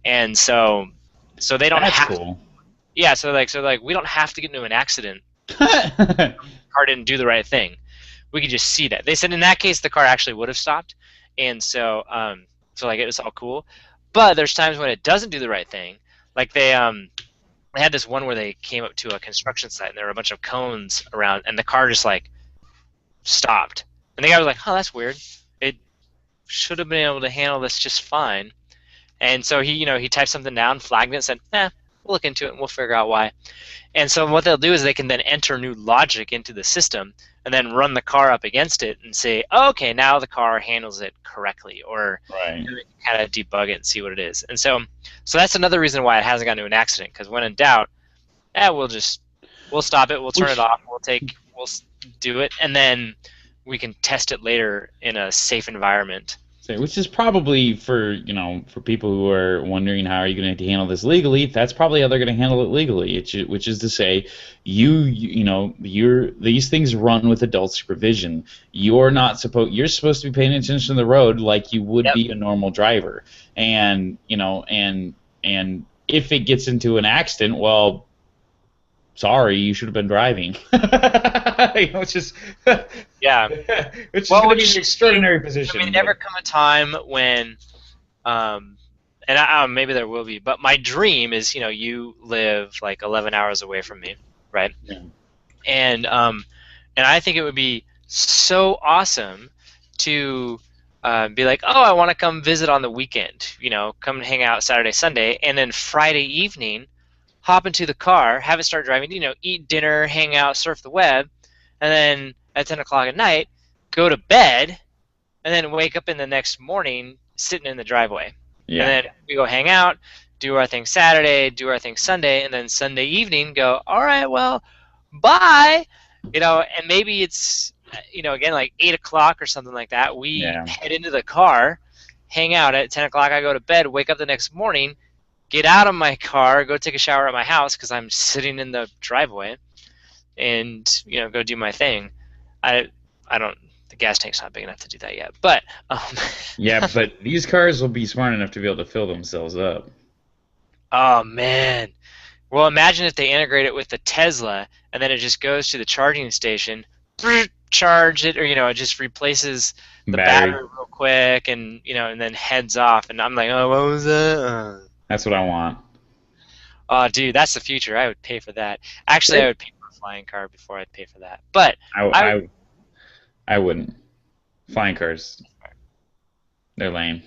And so they don't that's have cool. yeah, so like we don't have to get into an accident. The car didn't do the right thing. We could just see that. They said in that case the car actually would have stopped, and so like it was all cool. But there's times when it doesn't do the right thing. Like they had this one where they came up to a construction site and there were a bunch of cones around, and the car just like stopped. And the guy was like, "Oh, that's weird. It should have been able to handle this just fine." And so he typed something down, flagged it, and said, we'll look into it and we'll figure out why." And so what they'll do is they can then enter new logic into the system and then run the car up against it and say, oh, okay, now the car handles it correctly, or Right. kind of debug it and see what it is. And so that's another reason why it hasn't gotten to an accident, because when in doubt, we'll stop it, we'll turn it Which off, we'll do it, and then we can test it later in a safe environment. which is probably for people who are wondering how are you going to handle this legally. That's probably how they're going to handle it legally. Which is to say, these things run with adult supervision. You're supposed to be paying attention to the road like you would Yep. be a normal driver. And if it gets into an accident, well, sorry, you should have been driving. Which is Yeah. which is Well, going to be which an extraordinary I mean, position. never come a time when, and maybe there will be, but my dream is, you live like 11 hours away from me, right? Yeah. And I think it would be so awesome to be like, oh, I want to come visit on the weekend, come and hang out Saturday, Sunday, and then Friday evening, hop into the car, have it start driving, eat dinner, hang out, surf the web, and then at 10 o'clock at night, go to bed, and then wake up in the next morning sitting in the driveway. And Yeah. then we go hang out, do our thing Saturday, do our thing Sunday, and then Sunday evening go, all right, well, bye. And maybe it's again, like 8 o'clock or something like that, we Yeah. head into the car, hang out at 10 o'clock. I go to bed, wake up the next morning, get out of my car, go take a shower at my house because I'm sitting in the driveway, and go do my thing. I I don't. The gas tank's not big enough to do that yet, but Yeah, but these cars will be smart enough to be able to fill themselves up. oh man. Well, imagine if they integrate it with the Tesla, and then it just goes to the charging station, charge it, or it just replaces the Battery. battery real quick, and then heads off. And I'm like, oh, what was that? That's what I want. Oh, dude, that's the future. I would pay for that. Actually, I It, would pay for a flying car before I'd pay for that. But I, I would. I, I wouldn't. Flying cars, they're lame.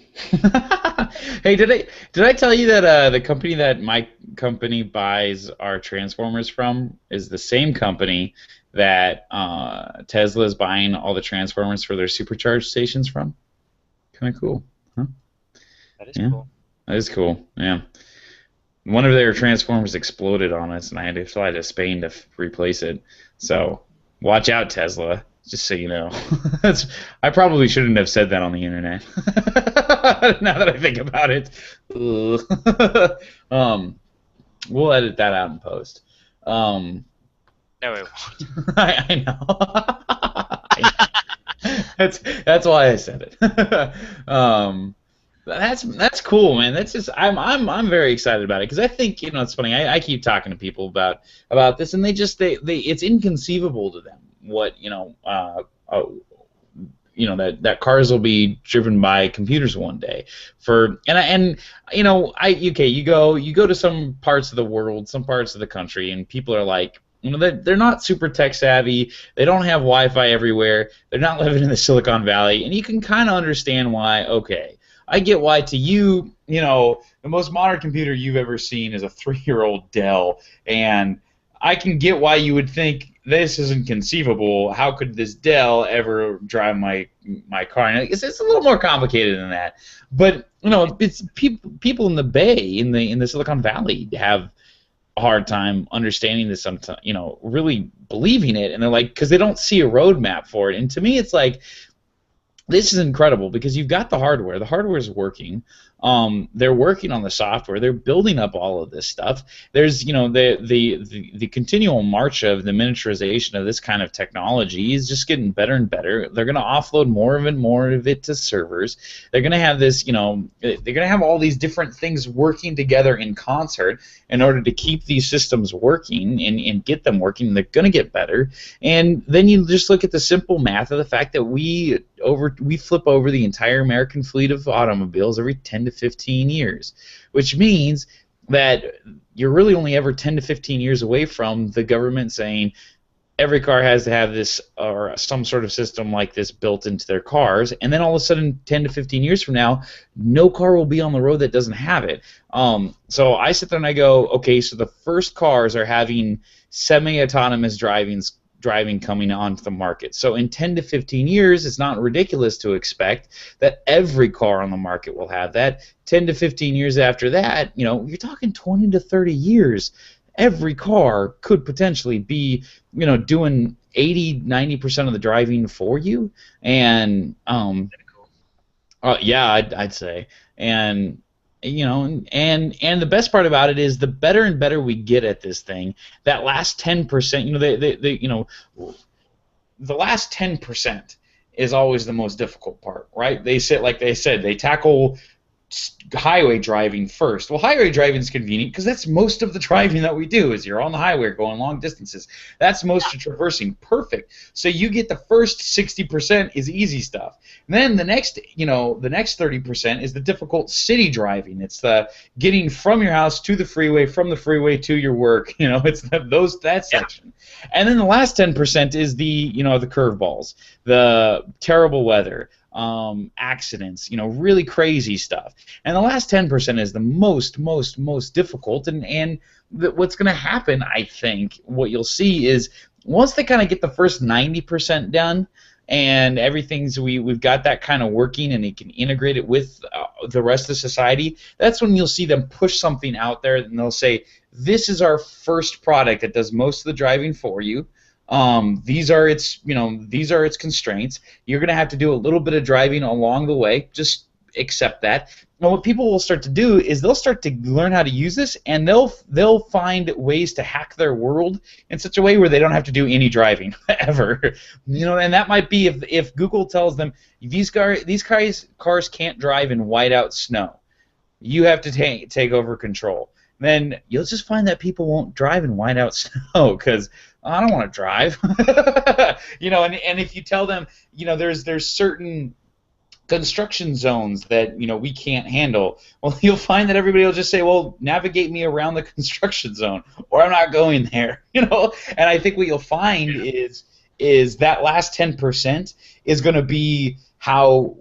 Hey, did I tell you that the company that my company buys our transformers from is the same company that Tesla is buying all the transformers for their supercharge stations from? Kind of cool, huh? That is Yeah, cool. that is cool. Yeah. One of their transformers exploded on us, and I had to fly to Spain to replace it. So watch out, Tesla. Just so you know, I probably shouldn't have said that on the internet. Now that I think about it, ugh. We'll edit that out in post. Um, No, it I know. That's why I said it. That's cool, man. That's just I'm very excited about it because I think it's funny. I keep talking to people about this, and they it's inconceivable to them what that cars will be driven by computers one day. You go to some parts of the world, some parts of the country, and people are like. They're not super tech savvy. They don't have Wi-Fi everywhere. They're not living in the Silicon Valley, and you can kind of understand why. Okay, I get why to you, the most modern computer you've ever seen is a 3-year-old Dell, and I can get why you would think this is inconceivable. How could this Dell ever drive my car? And it's a little more complicated than that, but it's people in the Bay, in the Silicon Valley, have a hard time understanding this. Sometimes, really believing it, and they're like, because they don't see a roadmap for it. And to me, it's like this is incredible because you've got the hardware. The hardware is working. They're working on the software. They're building up all of this stuff. There's, the continual march of the miniaturization of this kind of technology is just getting better and better. They're going to offload more and more of it to servers. They're going to have this, they're going to have all these different things working together in concert in order to keep these systems working and get them working. They're going to get better. And then you just look at the simple math of the fact that we flip over the entire American fleet of automobiles every 10 to 15 years, which means that you're really only ever 10 to 15 years away from the government saying every car has to have this or some sort of system like this built into their cars, and then all of a sudden 10 to 15 years from now, no car will be on the road that doesn't have it. So I sit there and I go, okay, so the first cars are having semi-autonomous driving coming onto the market. So in 10 to 15 years, it's not ridiculous to expect that every car on the market will have that. 10 to 15 years after that, you're talking 20 to 30 years. Every car could potentially be, doing 80-90% of the driving for you. And yeah, I'd say. And and the best part about it is the better and better we get at this thing, that last 10%, the last 10% is always the most difficult part, right? They said, they tackle highway driving first. Well, highway driving is convenient because that's most of the driving that we do is you're on the highway going long distances. That's most of traversing. Perfect. So you get the first 60% is easy stuff. And then the next 30% is the difficult city driving. It's the getting from your house to the freeway, from the freeway to your work. It's that section. And then the last 10% is the curveballs, the terrible weather, accidents, really crazy stuff. And the last 10% is the most difficult. And what's going to happen, I think, what you'll see is once they kind of get the first 90% done, and we've got that kind of working, and they can integrate it with the rest of society, that's when you'll see them push something out there, and they'll say, this is our first product that does most of the driving for you. These are its, these are its constraints. You're going to have to do a little bit of driving along the way. Just accept that. And what people will start to do is they'll start to learn how to use this, and they'll find ways to hack their world in such a way where they don't have to do any driving ever. And that might be if Google tells them these cars can't drive in whiteout snow. You have to take over control. Then you'll just find that people won't drive in whiteout snow because I don't want to drive. And if you tell them, there's certain construction zones that we can't handle, well, you'll find that everybody will just say, well, navigate me around the construction zone, or I'm not going there. And I think what you'll find is that last 10% is going to be how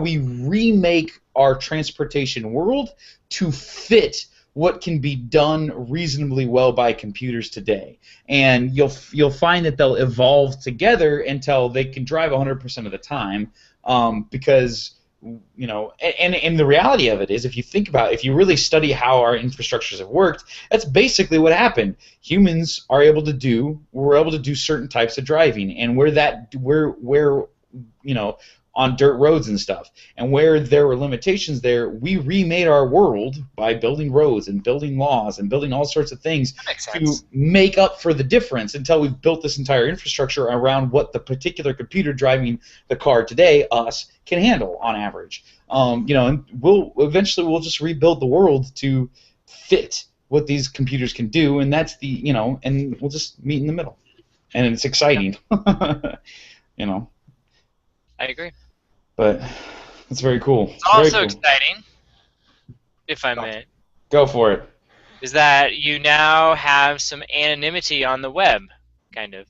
we remake our transportation world to fit what can be done reasonably well by computers today. And you'll find that they'll evolve together until they can drive 100% of the time, because and the reality of it is, if you really study how our infrastructures have worked, that's basically what happened. Humans were able to do certain types of driving, and where on dirt roads and stuff. And where there were limitations there, we remade our world by building roads and building laws and building all sorts of things to make up for the difference, until we've built this entire infrastructure around what the particular computer driving the car today, us, can handle on average. And we'll just rebuild the world to fit what these computers can do, and that's and we'll just meet in the middle. And it's exciting. I agree. But it's very cool. It's also exciting, if I may. Go for it. Is that you now have some anonymity on the web, kind of.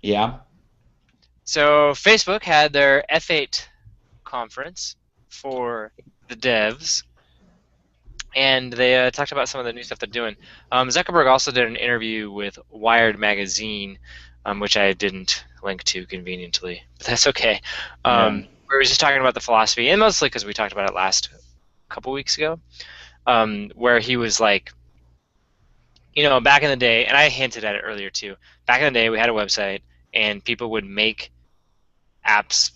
Yeah. So Facebook had their F8 conference for the devs, and they talked about some of the new stuff they're doing. Zuckerberg also did an interview with Wired Magazine, which I didn't link to conveniently, but that's okay. Where he was just talking about the philosophy, and mostly because we talked about it last couple weeks ago, where he was like, back in the day, and I hinted at it earlier too, back in the day we had a website, and people would make apps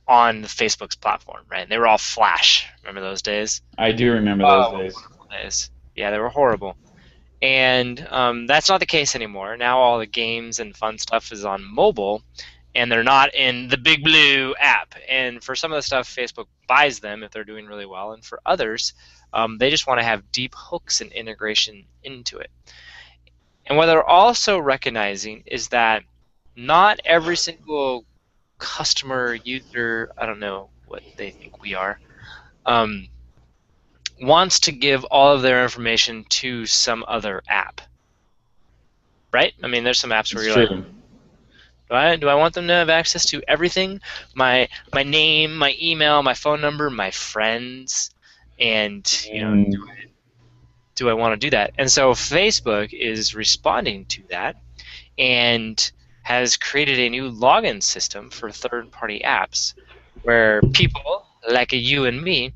on Facebook's platform, right? And they were all Flash. Remember those days? I do remember those days. Yeah, they were horrible. And that's not the case anymore. Now all the games and fun stuff is on mobile, and they're not in the Big Blue app. And for some of the stuff, Facebook buys them if they're doing really well, and for others, they just want to have deep hooks and integration into it. And what they're also recognizing is that not every single customer, user, I don't know what they think we are, wants to give all of their information to some other app, right? I mean, there's some apps where you're like, do I want them to have access to everything? My name, my email, my phone number, my friends, and do I want to do that? And so Facebook is responding to that, and has created a new login system for third-party apps, where people like you and me,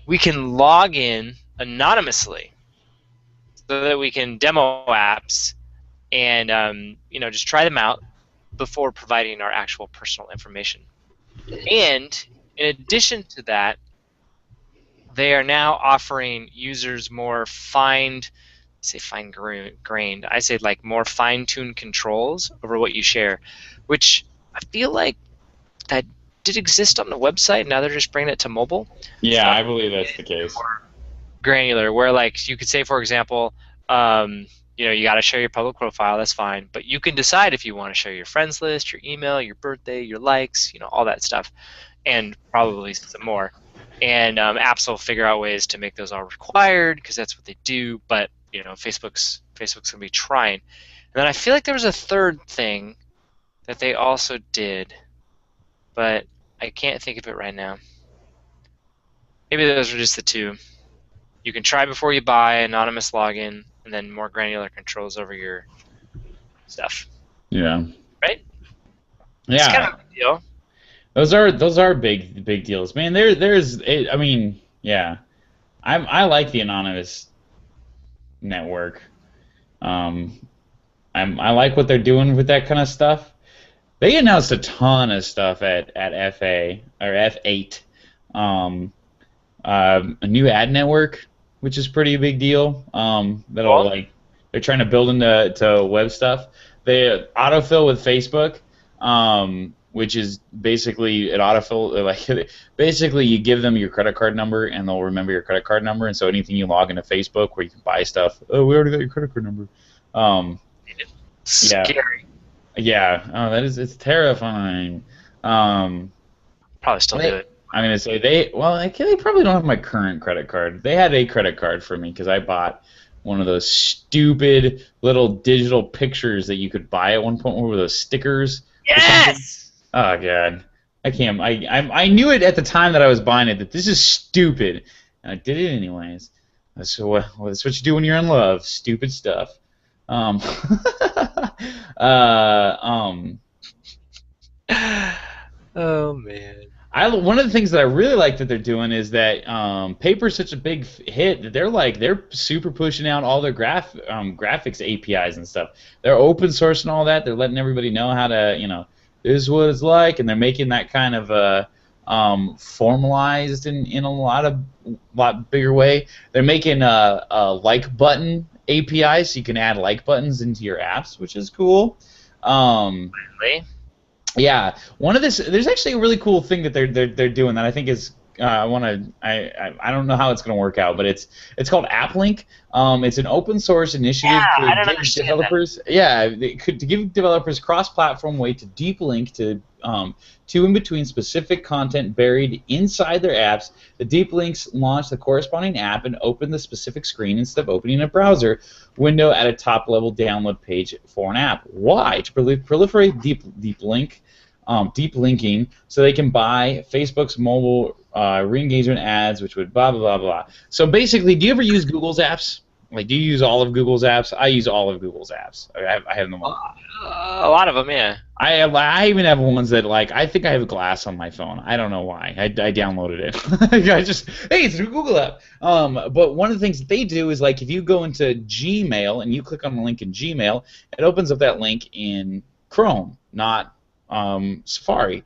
we can log in anonymously so that we can demo apps and just try them out before providing our actual personal information. And in addition to that, they are now offering users more fine-grained, I say like more fine-tuned controls over what you share, which I feel like that did exist on the website. Now they're just bringing it to mobile. Yeah, so I believe that's the case. Granular, where like you could say, for example, you got to share your public profile. That's fine, but you can decide if you want to share your friends list, your email, your birthday, your likes, all that stuff, and probably some more. And apps will figure out ways to make those all required because that's what they do. But Facebook's gonna be trying. And then I feel like there was a third thing that they also did, but I can't think of it right now. Maybe those are just the two. You can try before you buy, anonymous login, and then more granular controls over your stuff. Yeah. Right? Yeah. It's kind of a big deal. Those are big deals, man. I mean, yeah. I like the anonymous network. I I like what they're doing with that kind of stuff. They announced a ton of stuff at FA or F8. Um, a new ad network, which is pretty big deal. That'll Cool. like they're trying to build into web stuff. They autofill with Facebook, which is basically it autofill like basically you give them your credit card number and they'll remember your credit card number, and so anything you log into Facebook where you can buy stuff, oh, we already got your credit card number. Um, yeah, Scary. yeah. Oh, it's terrifying. Um, Probably still do they, it. I'm gonna say they probably don't have my current credit card. They had a credit card for me because I bought one of those stupid little digital pictures that you could buy at one point. What were those stickers or something? Yes. Oh god, I can't. I knew it at the time that I was buying it that this is stupid, and I did it anyways. So that's what you do when you're in love. Stupid stuff. Um, uh, um, Oh man. one of the things that I really like that they're doing is that Paper's such a big hit that they're super pushing out all their graphics APIs and stuff. They're open source and all that. They're letting everybody know how to this is what it's like, and they're making that kind of formalized in a lot bigger way. They're making a like button API so you can add like buttons into your apps, which is cool. Um, Really? yeah, there's actually a really cool thing that they're doing that I think is I don't know how it's going to work out, but it's called AppLink. It's an open source Yeah, initiative I to don't give understand that. developers to give developers cross-platform way to deep link to in between specific content buried inside their apps. The deep links launch the corresponding app and open the specific screen instead of opening a browser window at a top-level download page for an app. Why? To proliferate deep linking, so they can buy Facebook's mobile re-engagement ads, which would blah blah blah blah. So basically, do you ever use Google's apps? Like, do you use all of Google's apps? I use all of Google's apps. I have them all. A lot of them, yeah. I even have ones that like I think I have Glass on my phone. I don't know why. I downloaded it. I just hey, it's a Google app. But one of the things that they do is like if you go into Gmail and you click on the link in Gmail, it opens up that link in Chrome, not Safari,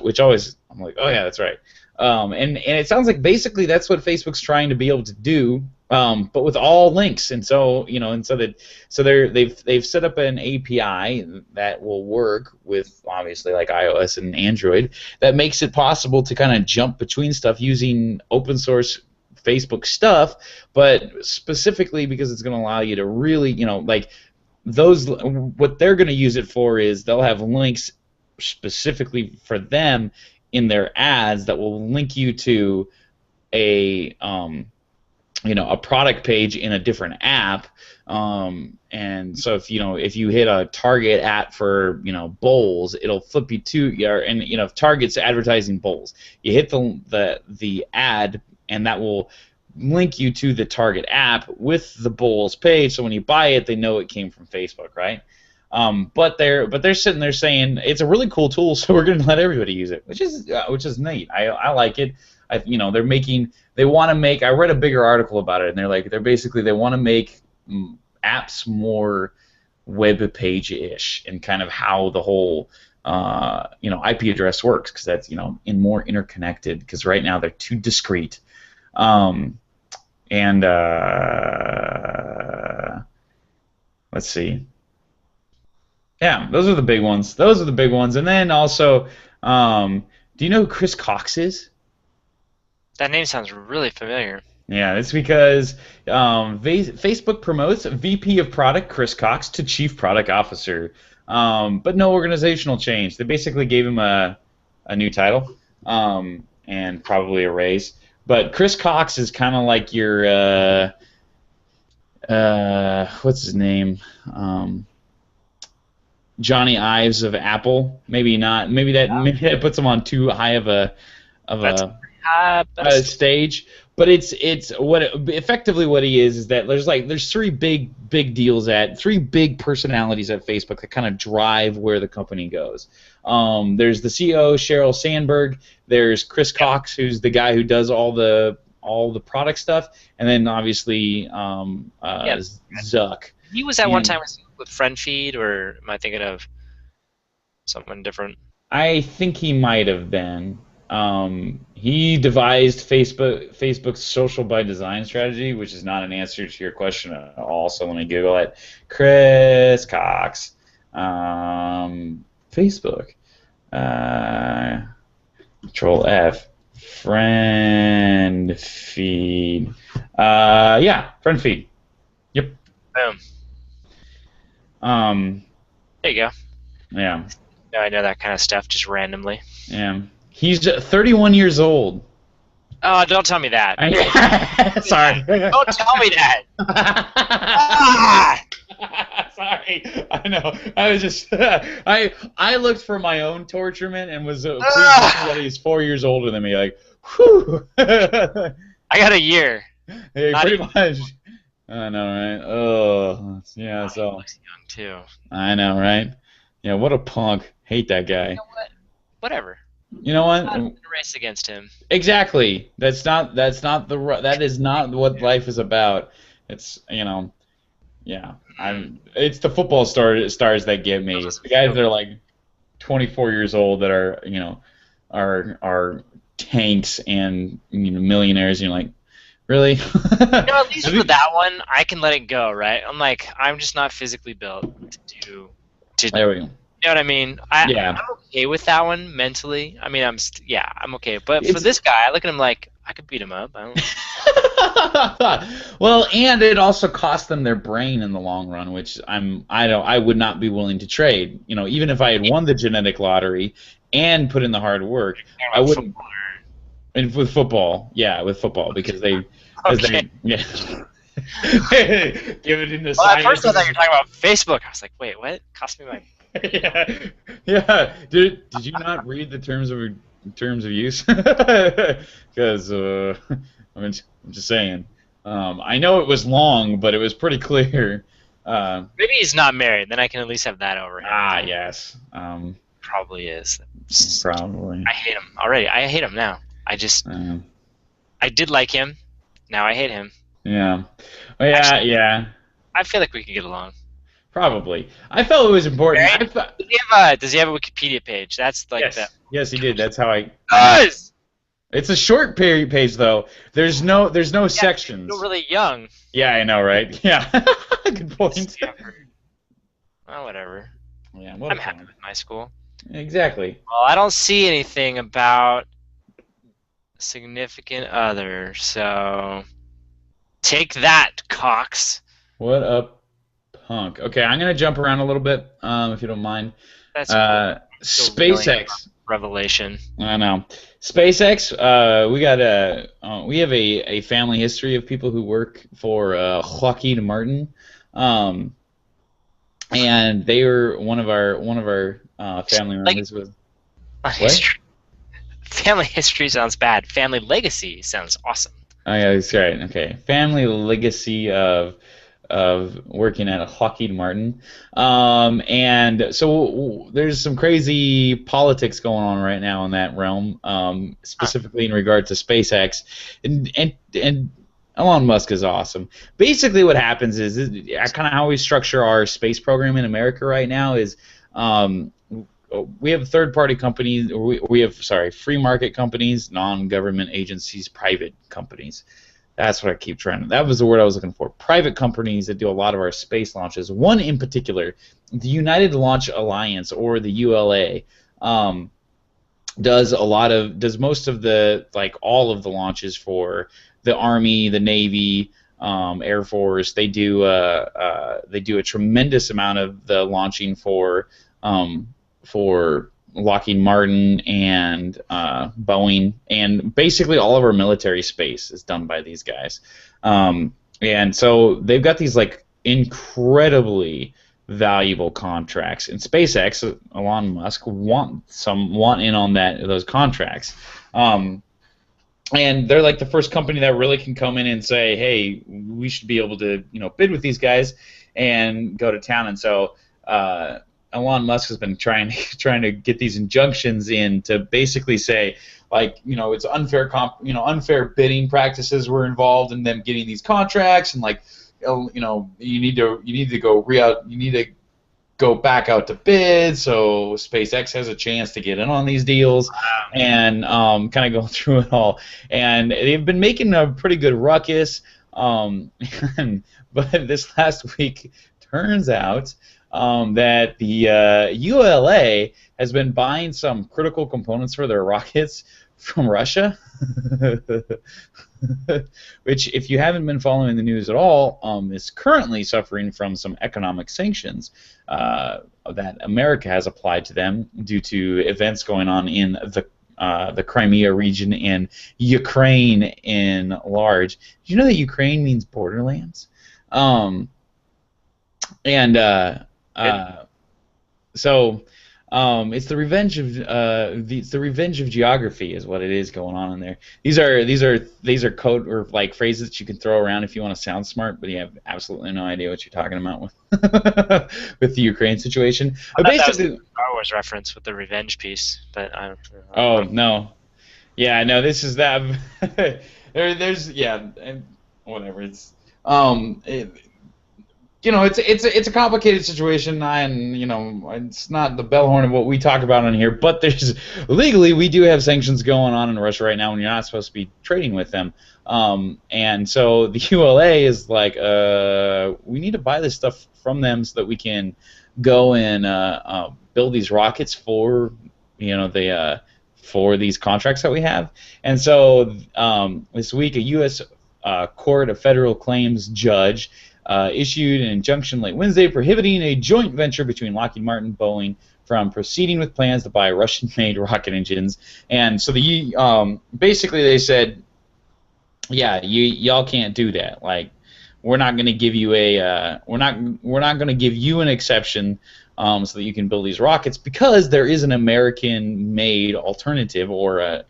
which always I'm like, oh yeah, that's right. And it sounds like basically that's what Facebook's trying to be able to do, but with all links. And so they've set up an API that will work with obviously like iOS and Android that makes it possible to kind of jump between stuff using open source Facebook stuff, but specifically because it's going to allow you to really like those what they're going to use it for is they'll have links specifically for them in their ads that will link you to a a product page in a different app, and so if you hit a Target ad for bowls, it'll flip you to and if Target's advertising bowls, you hit the ad and that will link you to the Target app with the bowls page, so when you buy it, they know it came from Facebook, right? But they're sitting there saying it's a really cool tool, so we're going to let everybody use it, which is neat. I like it. They want to make. I read a bigger article about it, and they want to make apps more web page-ish, and kind of how the whole IP address works, because that's more interconnected. Because right now they're too discrete. And let's see. Yeah, those are the big ones. And then also, do you know who Chris Cox is? That name sounds really familiar. Yeah, it's because Facebook promotes VP of Product Chris Cox to Chief Product Officer, but no organizational change. They basically gave him a new title and probably a raise. But Chris Cox is kind of like your what's his name? Johnny Ives of Apple. Maybe not. Maybe that puts him on too high of a stage. But it's effectively what he is that there's three big deals three big personalities at Facebook that kind of drive where the company goes. There's the CEO Sheryl Sandberg. There's Chris Cox, who's the guy who does all the product stuff, and then obviously Zuck. He was at one time with friend feed, or am I thinking of someone different? I think he might have been. He devised Facebook's social by design strategy, which is not an answer to your question at all. So let me Google it. Chris Cox, Facebook, uh, Control F, friend feed. Yeah, friend feed. Yep. Boom. Um, There you go. yeah, Now I know that kind of stuff just randomly. yeah. He's 31 years old. Oh, don't tell me that. Sorry. Don't tell me that. Ah! Sorry. I know. I was just I looked for my own torturement and was pleased that he's 4 years older than me. Like, whew. I got a year. Hey, Not pretty even- much. I know, right? Oh, yeah. He So looks young too. I know, right? Yeah. What a punk. Hate that guy. You know what? Whatever. You know what? I'm not in a race against him. Exactly. That is not what life is about. It's yeah. It's the football stars that get me. It's the guys that are like 24 years old that are are tanks and millionaires. And you're like, really? At least for that one, I can let it go, right? I'm just not physically built to There we go. You know what I mean? Yeah. I'm okay with that one mentally. I mean, I'm okay. But for It's- this guy, I look at him like I could beat him up. I don't. Well, and it also cost them their brain in the long run, which I would not be willing to trade. Even if I had won the genetic lottery and put in the hard work, I wouldn't. And with football, because they, Okay. yeah. Give it into Well, at first I science. thought you were talking about Facebook. I was like, wait, what? Cost me my. Yeah, yeah. Did you not read the terms of use? Because I'm just saying. I know it was long, but it was pretty clear. Maybe he's not married. Then I can at least have that over him. Yes. Probably is. Probably. I hate him already. I hate him now. I did like him. Now I hate him. Yeah. Well, yeah. Actually, yeah. I feel like we could get along. Probably. I felt it was important. Right? Does he have a Wikipedia page? That's like Yes. that. Yes, he did. That's how I. Does. It's a short page though. There's no sections. Still really young. Yeah, I know, right? Yeah. Good point. Well, whatever. Yeah. I'm happy with my school. Exactly. Well, I don't see anything about significant other, so take that, Cox. What a punk. Okay, I'm gonna jump around a little bit, if you don't mind. That's cool. SpaceX. Revelation. I know. SpaceX. We have a family history of people who work for Lockheed Martin, and they were one of our family members. History. Family history sounds bad. Family legacy sounds awesome. Oh yeah, that's right. Okay, family legacy of working at Lockheed Martin, and so there's some crazy politics going on right now in that realm, specifically in regard to SpaceX, and Elon Musk is awesome. Basically, what happens is kind of how we structure our space program in America right now is. We have third-party companies, or we have free market companies, non-government agencies, private companies. That's what I keep trying to. That was the word I was looking for. Private companies that do a lot of our space launches. One in particular, the United Launch Alliance, or the ULA, does most of the all of the launches for the Army, the Navy, Air Force. They do a tremendous amount of the launching for Lockheed Martin and Boeing, and basically all of our military space is done by these guys. And so they've got these incredibly valuable contracts. And SpaceX, Elon Musk, want in on those contracts. And they're like the first company that really can come in and say, hey, we should be able to bid with these guys and go to town. And so Elon Musk has been trying to get these injunctions in to basically say, it's unfair unfair bidding practices were involved in them getting these contracts, and you need to go re-out, you need to go back out to bid, so SpaceX has a chance to get in on these deals, and kind of go through it all. And they've been making a pretty good ruckus, but this last week turns out that the ULA has been buying some critical components for their rockets from Russia. Which, if you haven't been following the news at all, is currently suffering from some economic sanctions that America has applied to them due to events going on in the Crimea region and Ukraine in large. Did you know that Ukraine means borderlands? And so it's the revenge of it's the revenge of geography is what it is going on in there. These are code or like phrases that you can throw around if you want to sound smart, but you have absolutely no idea what you're talking about with with the Ukraine situation. I But thought that was basically, a Star Wars reference with the revenge piece, but I don't know. oh no, yeah, no, this is that. There's yeah, whatever. It's it, it's a complicated situation, and it's not the bell horn of what we talk about on here. But there's legally we do have sanctions going on in Russia right now, and you're not supposed to be trading with them. And so the ULA is like, we need to buy this stuff from them so that we can go and build these rockets for for these contracts that we have. And so this week, a U.S. Court of Federal Claims judge issued an injunction late Wednesday prohibiting a joint venture between Lockheed Martin and Boeing from proceeding with plans to buy Russian-made rocket engines. And so basically they said, yeah, y'all can't do that. Like, we're not going to give you we're not going to give you an exception so that you can build these rockets, because there is an American-made alternative, or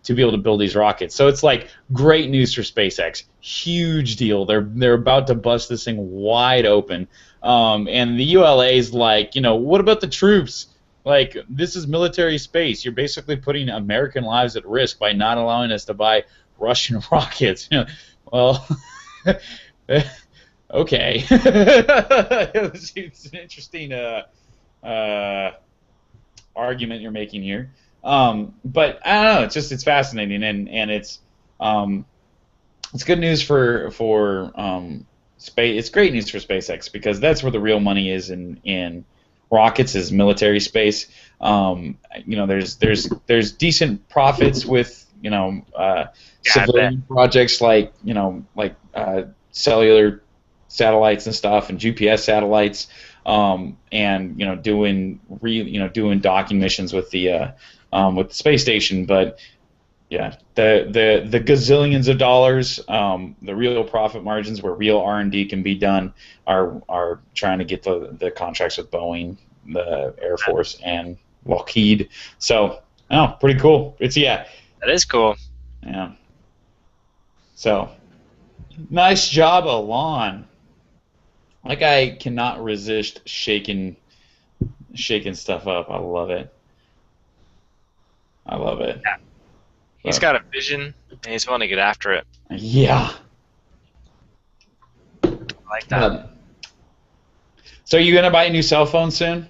to be able to build these rockets. So it's like great news for SpaceX. Huge deal. They're about to bust this thing wide open. And the ULA is like, what about the troops? Like, this is military space. You're basically putting American lives at risk by not allowing us to buy Russian rockets. Well, okay. It's an interesting argument you're making here. But I don't know. It's fascinating, and it's good news for space. It's great news for SpaceX, because that's where the real money is in rockets, is military space. There's decent profits with civilian projects like cellular satellites and stuff, and GPS satellites, and doing docking missions with the space station. But yeah, the gazillions of dollars, the real profit margins where real R&D can be done, are trying to get the contracts with Boeing, the Air Force, and Lockheed. So, pretty cool. That is cool. Yeah. So, nice job, Elon. Like, I cannot resist shaking stuff up. I love it. Yeah. He's got a vision, and he's willing to get after it. Yeah. I like that. So, are you going to buy a new cell phone soon?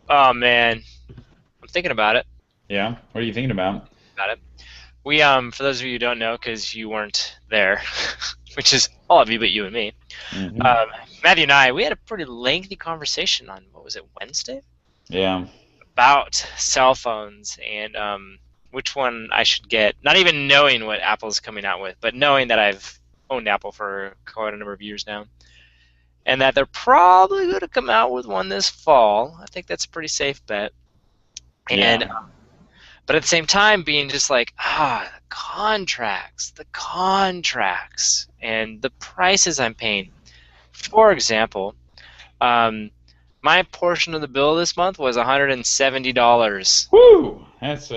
Oh, man. I'm thinking about it. Yeah? What are you thinking about? Got it. We, for those of you who don't know, because you weren't there, which is all of you but you and me, Mm-hmm. Matthew and I, we had a pretty lengthy conversation on, what was it, Wednesday? Yeah. About cell phones and which one I should get, not even knowing what Apple's coming out with, but knowing that I've owned Apple for quite a number of years now, and that they're probably going to come out with one this fall. I think that's a pretty safe bet. And Yeah. but at the same time, being just like, the contracts, and the prices I'm paying. For example, my portion of the bill this month was $170. Woo! That's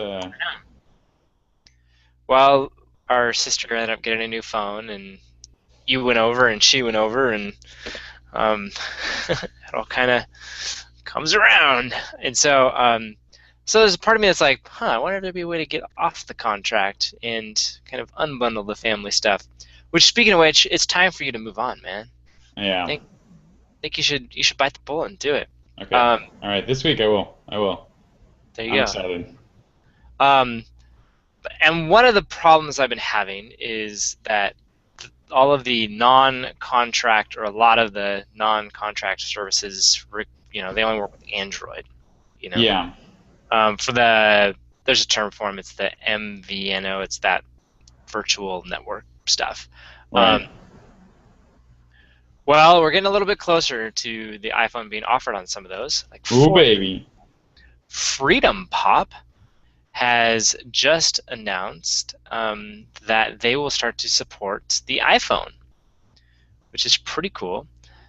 Well, our sister ended up getting a new phone, and you went over, and she went over, and it all kind of comes around. And so, so there's a part of me that's like, I wonder if there'd be a way to get off the contract and kind of unbundle the family stuff. Which, speaking of which, it's time for you to move on, man. I Yeah. think you should bite the bullet and do it. Okay. Um, All right. This week I will. I will. there you I'm go. excited. Um, and one of the problems I've been having is that all of the non-contract or a lot of the non-contract services, they only work with Android. You know, Yeah. for there's a term for them. It's the MVNO. It's that virtual network stuff. Um, Right. well, we're getting a little bit closer to the iPhone being offered on some of those. Like Ooh, for baby. Freedom Pop has just announced that they will start to support the iPhone, which is pretty cool.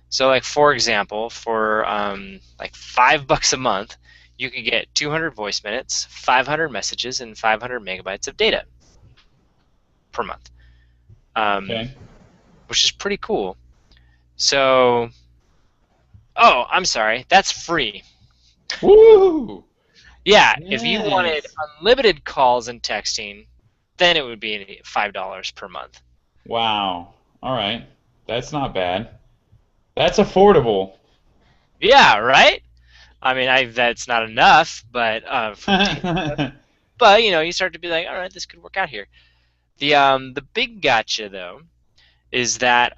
So, like for example, for like $5 a month, you can get 200 voice minutes, 500 messages, and 500 megabytes of data per month, um, Okay. which is pretty cool. So, oh, I'm sorry, that's free. Woo! Yeah, if you wanted Yes. unlimited calls and texting, then it would be $5 per month. Wow. All right. That's not bad. That's affordable. Yeah, right? I mean, that's not enough, but for data, but you start to be like, all right, this could work out here. The big gotcha though is that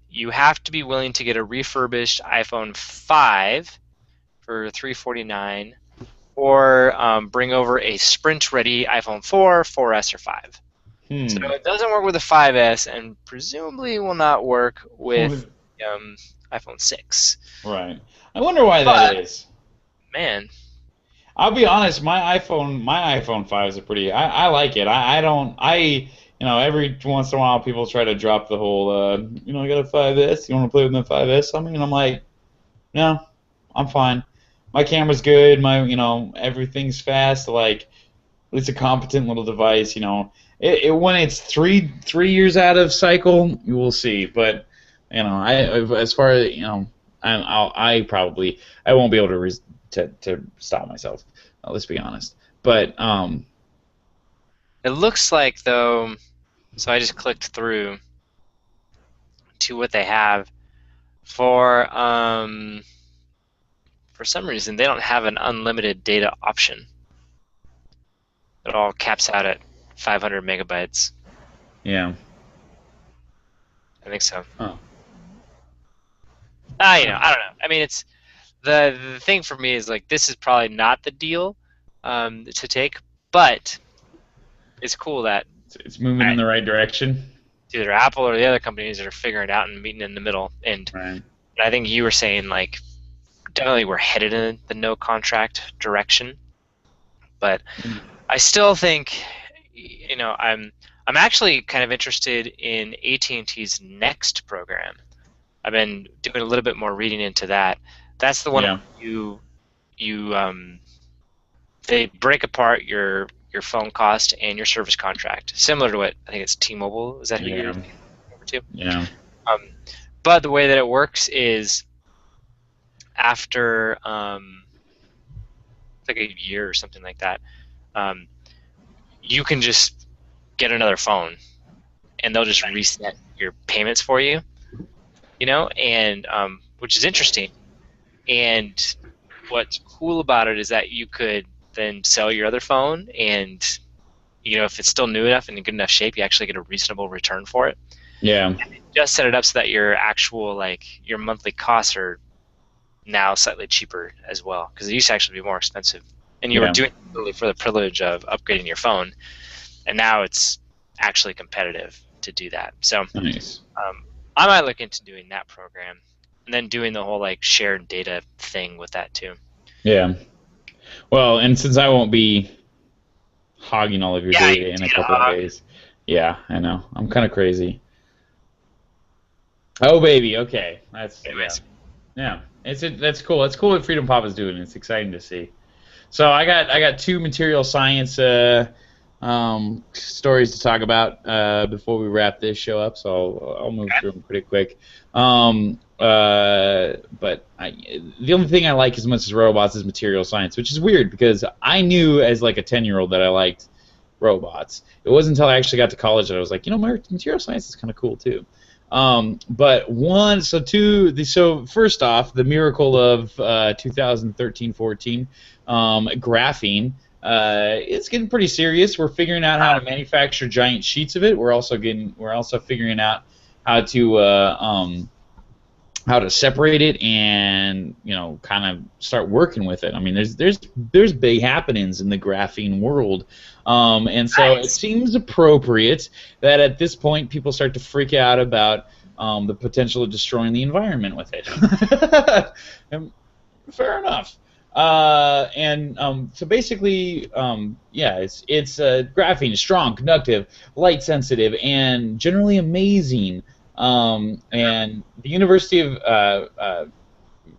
you have to be willing to get a refurbished iPhone 5 for $349, or bring over a Sprint-ready iPhone 4, 4S, or 5. So Hmm. it doesn't work with the 5S, and presumably will not work with um, iPhone 6. Right. I wonder why that But is. man, I'll be honest, my iPhone 5 is a pretty I like it. I don't every once in a while people try to drop the whole I got a 5S, you want to play with the 5S on me? And I'm like, no, I'm fine. My camera's good, my everything's fast, like it's a competent little device, when it's three years out of cycle, you will see, but I as far as I won't be able to stop myself. Let's be honest. But it looks like though. So I just clicked through to what they have for some reason they don't have an unlimited data option. It all caps out at 500 megabytes. yeah. I think so. Oh. I don't know. I mean, it's the thing for me is like this is probably not the deal to take, but it's cool that It's moving in the right direction. either Apple or the other companies that are figuring it out and meeting in the middle. And Right. I think you were saying like definitely we're headed in the no contract direction, but I still think I'm actually kind of interested in AT&T's Next program. I've been doing a little bit more reading into that. That's the one Yeah. where they break apart your phone cost and your service contract, similar to what I think it's T-Mobile. Is that who you're Yeah. over to? Yeah. Um, but the way that it works is after like a year or something like that, um, you can just get another phone and they'll just reset your payments for you, and which is interesting. And what's cool about it is that you could then sell your other phone, and if it's still new enough and in good enough shape, you actually get a reasonable return for it. Yeah. Just set it up so that your actual your monthly costs are now slightly cheaper as well, because it used to actually be more expensive, and you were Yeah. doing it really for the privilege of upgrading your phone, and now it's actually competitive to do that. So Nice. I might look into doing that program, and then doing the whole shared data thing with that too. Yeah. Well, and since I won't be hogging all of your Yeah, data in a couple of days, yeah, I know. I'm kind of crazy. Oh, baby. Okay. anyways. Yeah. That's cool. That's cool what Freedom Pop is doing. It's exciting to see. So I got two material science stories to talk about before we wrap this show up. So I'll move through them pretty quick. But the only thing I like as much as robots is material science, which is weird because I knew as like a 10-year-old that I liked robots. It wasn't until I actually got to college that I was like, material science is kind of cool too. So first off, the miracle of 2013-14, graphene. It's getting pretty serious. We're figuring out how to manufacture giant sheets of it. We're also figuring out how to separate it and kind of start working with it. I mean, there's big happenings in the graphene world, and so it seems appropriate that at this point people start to freak out about the potential of destroying the environment with it. And fair enough. So basically, it's graphene is strong, conductive, light sensitive, and generally amazing. And the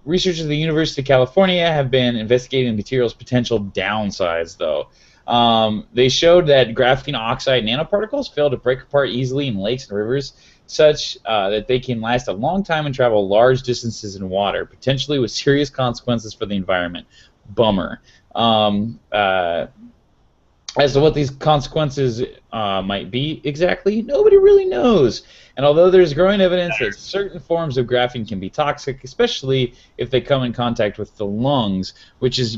researchers at the University of California have been investigating the material's potential downsides, though. They showed that graphene oxide nanoparticles fail to break apart easily in lakes and rivers, such that they can last a long time and travel large distances in water, potentially with serious consequences for the environment. Bummer. As to what these consequences might be exactly, nobody really knows. And although there's growing evidence that certain forms of graphene can be toxic, especially if they come in contact with the lungs, which is,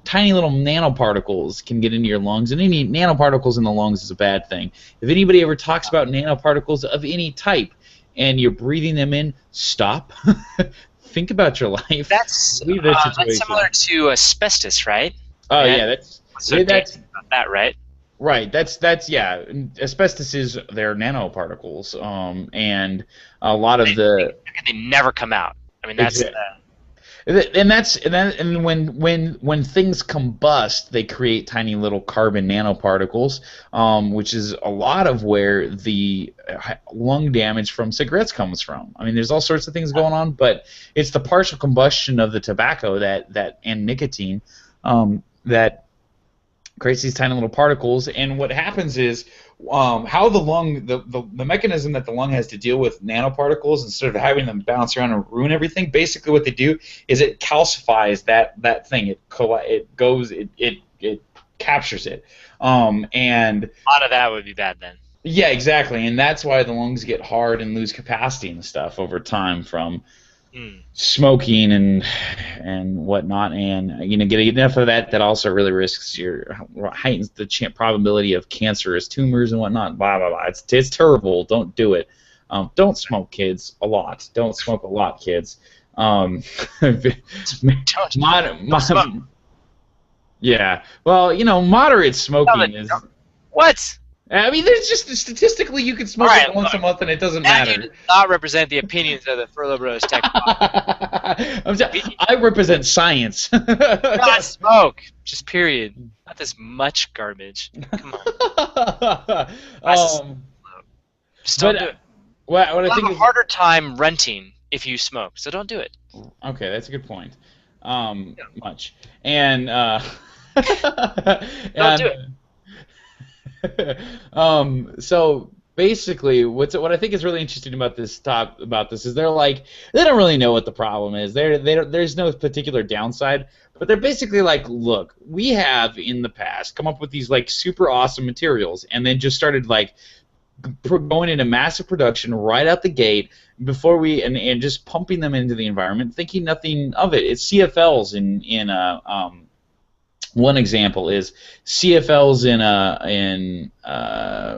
tiny little nanoparticles can get into your lungs, and any nanoparticles in the lungs is a bad thing. If anybody ever talks about nanoparticles of any type and you're breathing them in, stop. Think about your life. That's similar to asbestos, right? Oh, yeah, that's about that, right? Right. That's asbestos is their nanoparticles, and a lot of they never come out. I mean, that's and when things combust, they create tiny little carbon nanoparticles, which is a lot of where the lung damage from cigarettes comes from. I mean, there's all sorts of things going on, but it's the partial combustion of the tobacco and nicotine that creates these tiny little particles. And what happens is how the lung, the mechanism that the lung has to deal with nanoparticles instead of having them bounce around and ruin everything. Basically, what they do is it calcifies that thing. It captures it. And a lot of that would be bad then. Yeah, exactly, and that's why the lungs get hard and lose capacity and stuff over time from smoking and whatnot, and getting enough of that also really heightens the probability of cancerous tumors and whatnot. Blah blah blah. It's terrible. Don't do it. Don't smoke, kids. A lot. Don't smoke a lot, kids. Don't smoke. Yeah. Well, moderate smoking is what. I mean, there's just statistically you can smoke it once a month and it doesn't matter. Does not represent the opinions of the Furlo Bros Tech. I represent science. Not smoke, just period. Not this much garbage. Come on. Just don't do it. What I think have a harder time renting if you smoke, so don't do it. Okay, that's a good point. Much and don't do it. So basically, what I think is really interesting about this is they don't really know what the problem is. There's no particular downside, but they're basically like, look, we have in the past come up with these super awesome materials, and then just started going into massive production right out the gate before and just pumping them into the environment, thinking nothing of it. It's CFLs in one example is CFLs in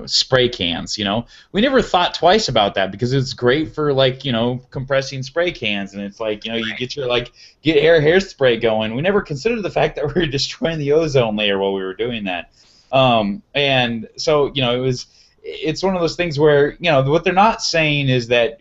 spray cans. We never thought twice about that because it's great for compressing spray cans, and it's you get your get hairspray going. We never considered the fact that we were destroying the ozone layer while we were doing that. And so it's one of those things where what they're not saying is that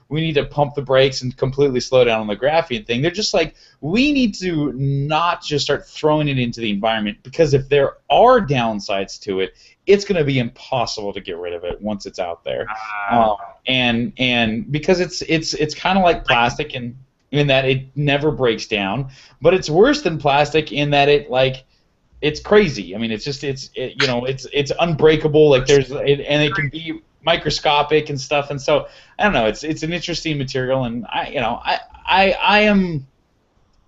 we need to pump the brakes and completely slow down on the graphene thing. They're just we need to not just start throwing it into the environment, because if there are downsides to it, it's going to be impossible to get rid of it once it's out there. And because it's kind of like plastic in that it never breaks down, but it's worse than plastic in that it's crazy. I mean, it's unbreakable. And it can be microscopic and stuff. And so I don't know. It's an interesting material, and I am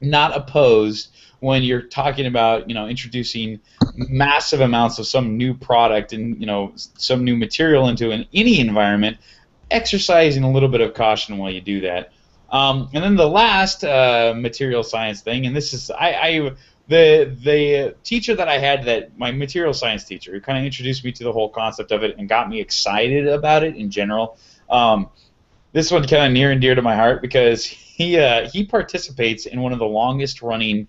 not opposed when you're talking about, introducing massive amounts of some new product and, some new material into any environment, exercising a little bit of caution while you do that. And then the last material science thing, and this is the teacher that I had, that my material science teacher, who kind of introduced me to the whole concept of it and got me excited about it in general. This one's kind of near and dear to my heart because he participates in one of the longest running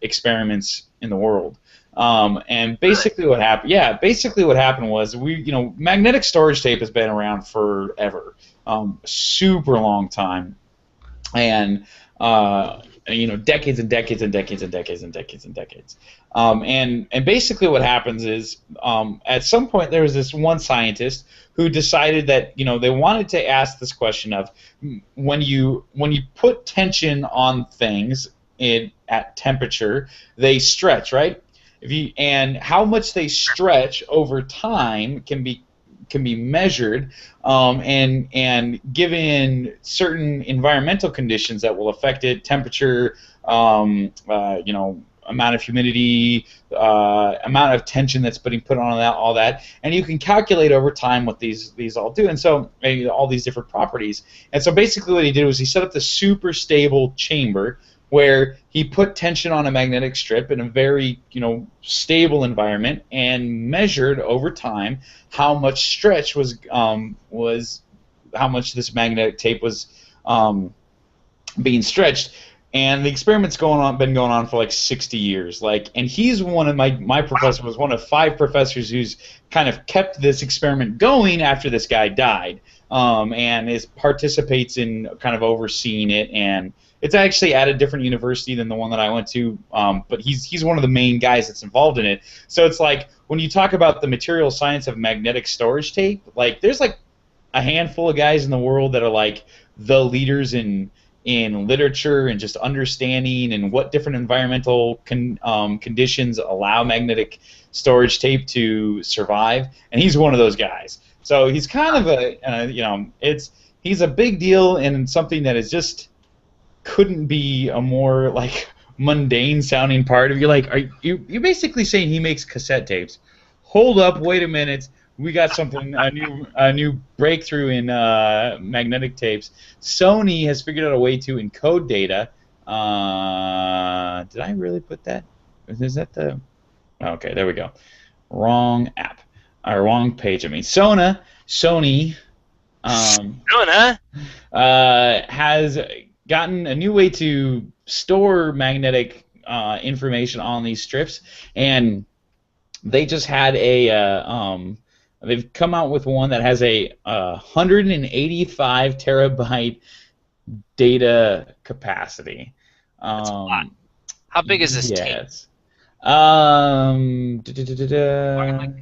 experiments in the world. And basically what happened was magnetic storage tape has been around forever, super long time, and decades and decades and decades and decades and decades and decades. And basically what happens is, at some point there was this one scientist who decided that they wanted to ask this question of, when you put tension on things at temperature, they stretch, right? And how much they stretch over time can be measured, and given certain environmental conditions that will affect it, temperature, amount of humidity, amount of tension that's being put on that, all that, and you can calculate over time what these all do, and so all these different properties. And so basically what he did was he set up this super stable chamber where he put tension on a magnetic strip in a very stable environment and measured over time how much stretch was how much this magnetic tape was being stretched. And the experiment's been going on for like 60 years. And he's one of my professor was one of 5 professors who's kind of kept this experiment going after this guy died, and participates in kind of overseeing it. And it's actually at a different university than the one that I went to, but he's one of the main guys that's involved in it. So it's like, when you talk about the material science of magnetic storage tape, there's a handful of guys in the world that are the leaders in literature and just understanding and what different environmental conditions allow magnetic storage tape to survive, and he's one of those guys. So he's kind of he's a big deal, and something that is just couldn't be a more mundane sounding part of you. Are you basically saying he makes cassette tapes? Hold up, wait a minute. We got something, a new breakthrough in magnetic tapes. Sony has figured out a way to encode data. Did I really put that? Is that the? Okay, there we go. Wrong app, or wrong page. I mean, Sony has gotten a new way to store magnetic information on these strips, and they just had they've come out with one that has a 185 terabyte data capacity. That's a lot. How big is this tape? Yes.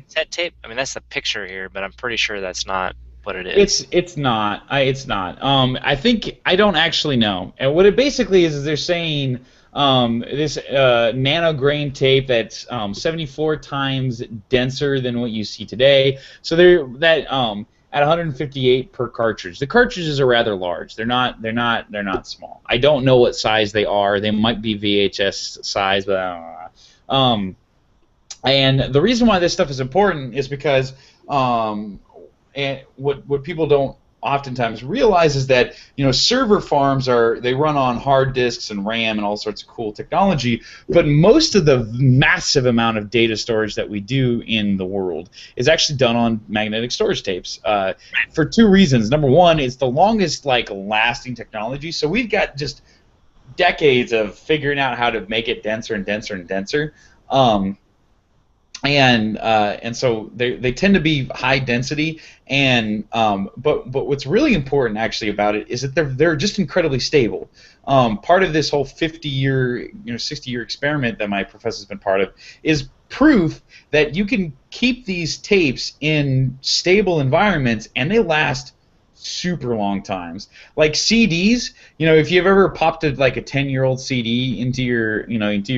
Cassette tape? I mean, that's the picture here, but I'm pretty sure that's not what it is. It's not. It's not. I think, I don't actually know. And what it basically is they're saying this nanograin tape that's 74 times denser than what you see today. So at 158 per cartridge. The cartridges are rather large. They're not small. I don't know what size they are. They might be VHS size, but I don't know. And the reason why this stuff is important is because and what people don't oftentimes realize is that server farms they run on hard disks and RAM and all sorts of cool technology, but most of the massive amount of data storage that we do in the world is actually done on magnetic storage tapes, for 2 reasons. Number one, it's the longest lasting technology, so we've got just decades of figuring out how to make it denser and denser and denser. And so they tend to be high density, and but what's really important actually about it is that they're just incredibly stable. Part of this whole 50-year, 60-year experiment that my professor's been part of is proof that you can keep these tapes in stable environments and they last super long times. Like CDs, if you've ever popped a 10-year-old CD into your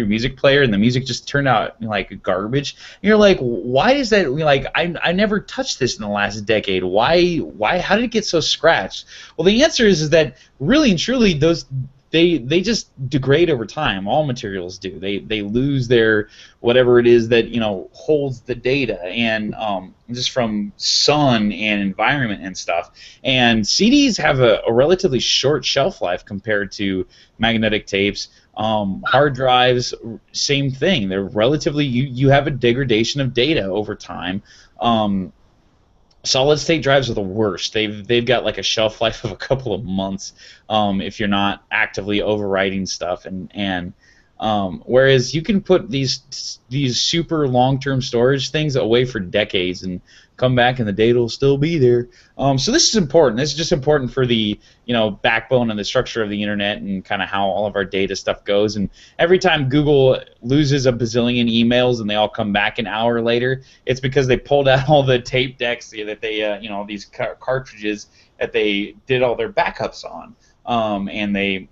music player and the music just turned out like garbage, and you're like, why is that? I never touched this in the last decade. Why? How did it get so scratched? Well, the answer is that really and truly they just degrade over time. All materials do. They lose their whatever it is that holds the data, and just from sun and environment and stuff. And CDs have a relatively short shelf life compared to magnetic tapes. Hard drives, same thing. They're relatively you have a degradation of data over time. Solid state drives are the worst. They've got like a shelf life of a couple of months if you're not actively overwriting stuff, and whereas you can put these super long-term storage things away for decades and come back and the data will still be there. So this is important. This is just important for the backbone and the structure of the internet and kind of how all of our data stuff goes. And every time Google loses a bazillion emails and they all come back an hour later, it's because they pulled out all the tape decks that they these cartridges that they did all their backups on. And they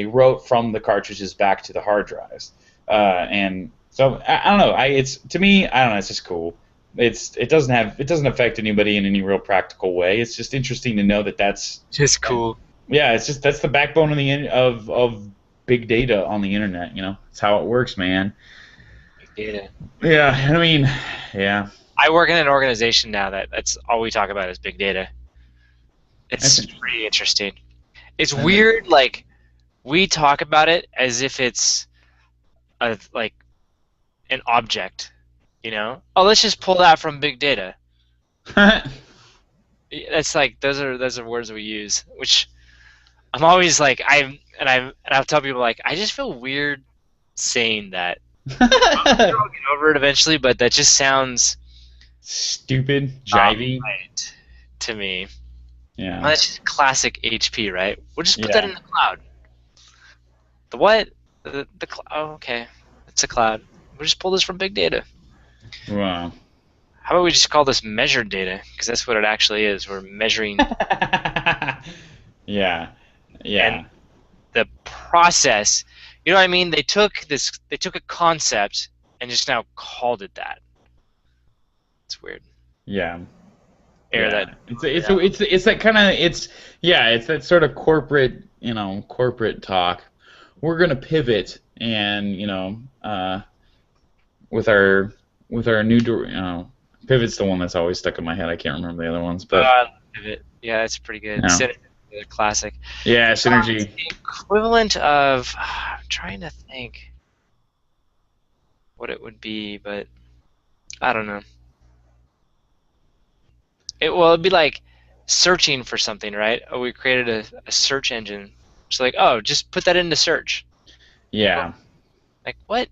wrote from the cartridges back to the hard drives, and so I don't know. It's to me, I don't know. It's just cool. It doesn't affect anybody in any real practical way. It's just interesting to know that that's just cool. Yeah, that's the backbone of big data on the internet. It's how it works, man. Big data. Yeah, I mean, yeah. I work in an organization now that's all we talk about is big data. It's pretty interesting. It's weird, like, we talk about it as if it's like an object, Oh, let's just pull that from big data. It's like those are words we use, which I'm always like I'll tell people like I just feel weird saying that. I'll get over it eventually, but that just sounds stupid, jivey to me. Yeah. Well, that's just classic HP, right? We'll just put that in the cloud. The what? The cloud. Oh, okay. It's a cloud. We'll just pull this from big data. Wow. How about we just call this measured data? Because that's what it actually is. We're measuring. Yeah. And the process, you know what I mean? They took a concept and just now called it that. It's weird. Yeah. It's that kind of it's that sort of corporate corporate talk. We're gonna pivot and with our new pivot's the one that's always stuck in my head. I can't remember the other ones, but pivot. Yeah, that's pretty good. Yeah. Synergy, the classic. Yeah, synergy. It's the equivalent of I'm trying to think what it would be, but I don't know. It'd be like searching for something, right? Oh, we created a search engine. It's like, oh, just put that into search. Yeah. Like, what?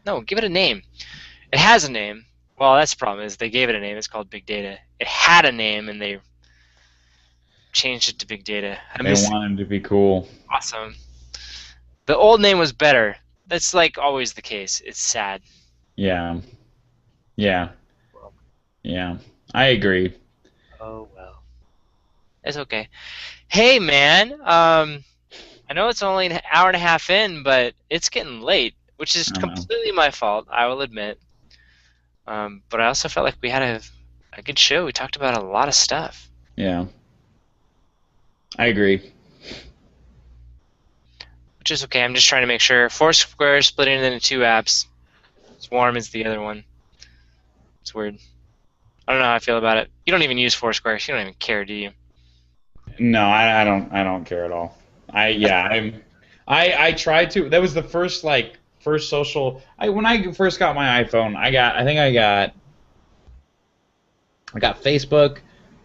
No, give it a name. It has a name. Well, that's the problem is they gave it a name. It's called Big Data. It had a name, and they changed it to Big Data. They wanted to be cool. Awesome. The old name was better. That's like always the case. It's sad. Yeah. Yeah. Yeah. I agree. Oh, well. It's okay. Hey, man. I know it's only an hour and a half in, but it's getting late, which is completely my fault, I will admit. But I also felt like we had a good show. We talked about a lot of stuff. Yeah. I agree. Which is okay. I'm just trying to make sure. Foursquare is splitting it into 2 apps. Swarm is the other one. It's weird. I don't know how I feel about it. You don't even use Foursquare, so you don't even care, do you? No, I don't care at all. I tried to. That was the first social. When I first got my iPhone, I got Facebook,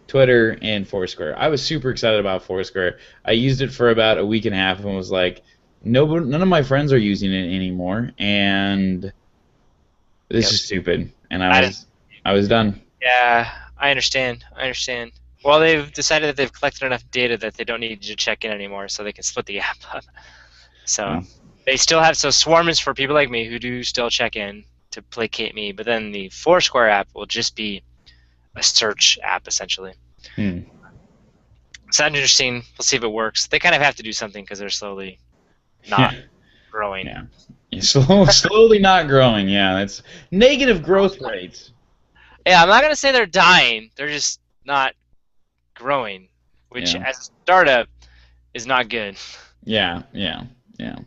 Twitter, and Foursquare. I was super excited about Foursquare. I used it for about a week and a half and was like, none of my friends are using it anymore, and this is stupid. And I was done. Yeah, I understand. Well, they've decided that they've collected enough data that they don't need to check in anymore, so they can split the app up. So they still have Swarm is for people like me who do still check in to placate me, but then the Foursquare app will just be a search app essentially. Sounds interesting. We'll see if it works. They kind of have to do something because they're slowly not growing. Yeah, slowly not growing. Yeah, it's negative growth rates. Yeah, I'm not gonna say they're dying. They're just not growing, which as a startup is not good Yeah, yeah, yeah,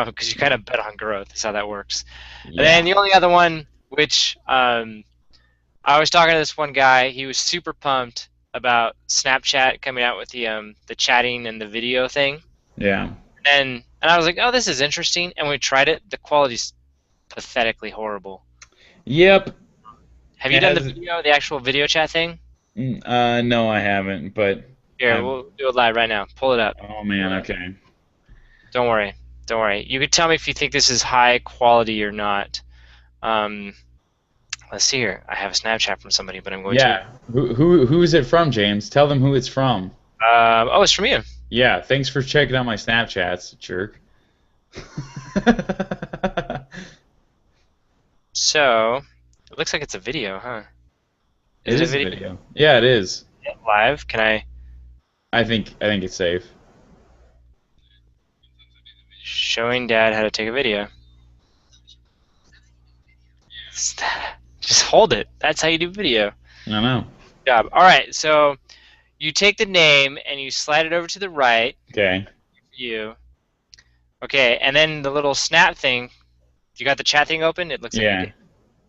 because you kind of bet on growth. That's how that works. And then yeah, the only other one, which I was talking to this one guy. He was super pumped about Snapchat coming out with the chatting and the video thing. yeah. And I was like, oh, this is interesting. And we tried it. The quality's pathetically horrible. Yep. Have you It done the has. video, the actual video chat thing? No, I haven't. But Here, I've. we'll do it live right now. Pull it up. Oh Pull man. it up. Okay. Don't worry. Don't worry. You could tell me if you think this is high quality or not. Um, let's see here. I have a Snapchat from somebody, but I'm going to. Yeah. Who is it from, James? Tell them who it's from. Oh, it's from you. Yeah. Thanks for checking out my Snapchats, jerk. So, it looks like it's a video, huh? Is It it a is a video video. Yeah, it is. live? Can I I think it's safe. showing dad how to take a video? Just hold it. That's how you do video. I don't know. Good job. All right, so you take the name and you slide it over to the right. Okay. You. Okay, and then the little snap thing. You got the chat thing open? It looks like you Yeah. did.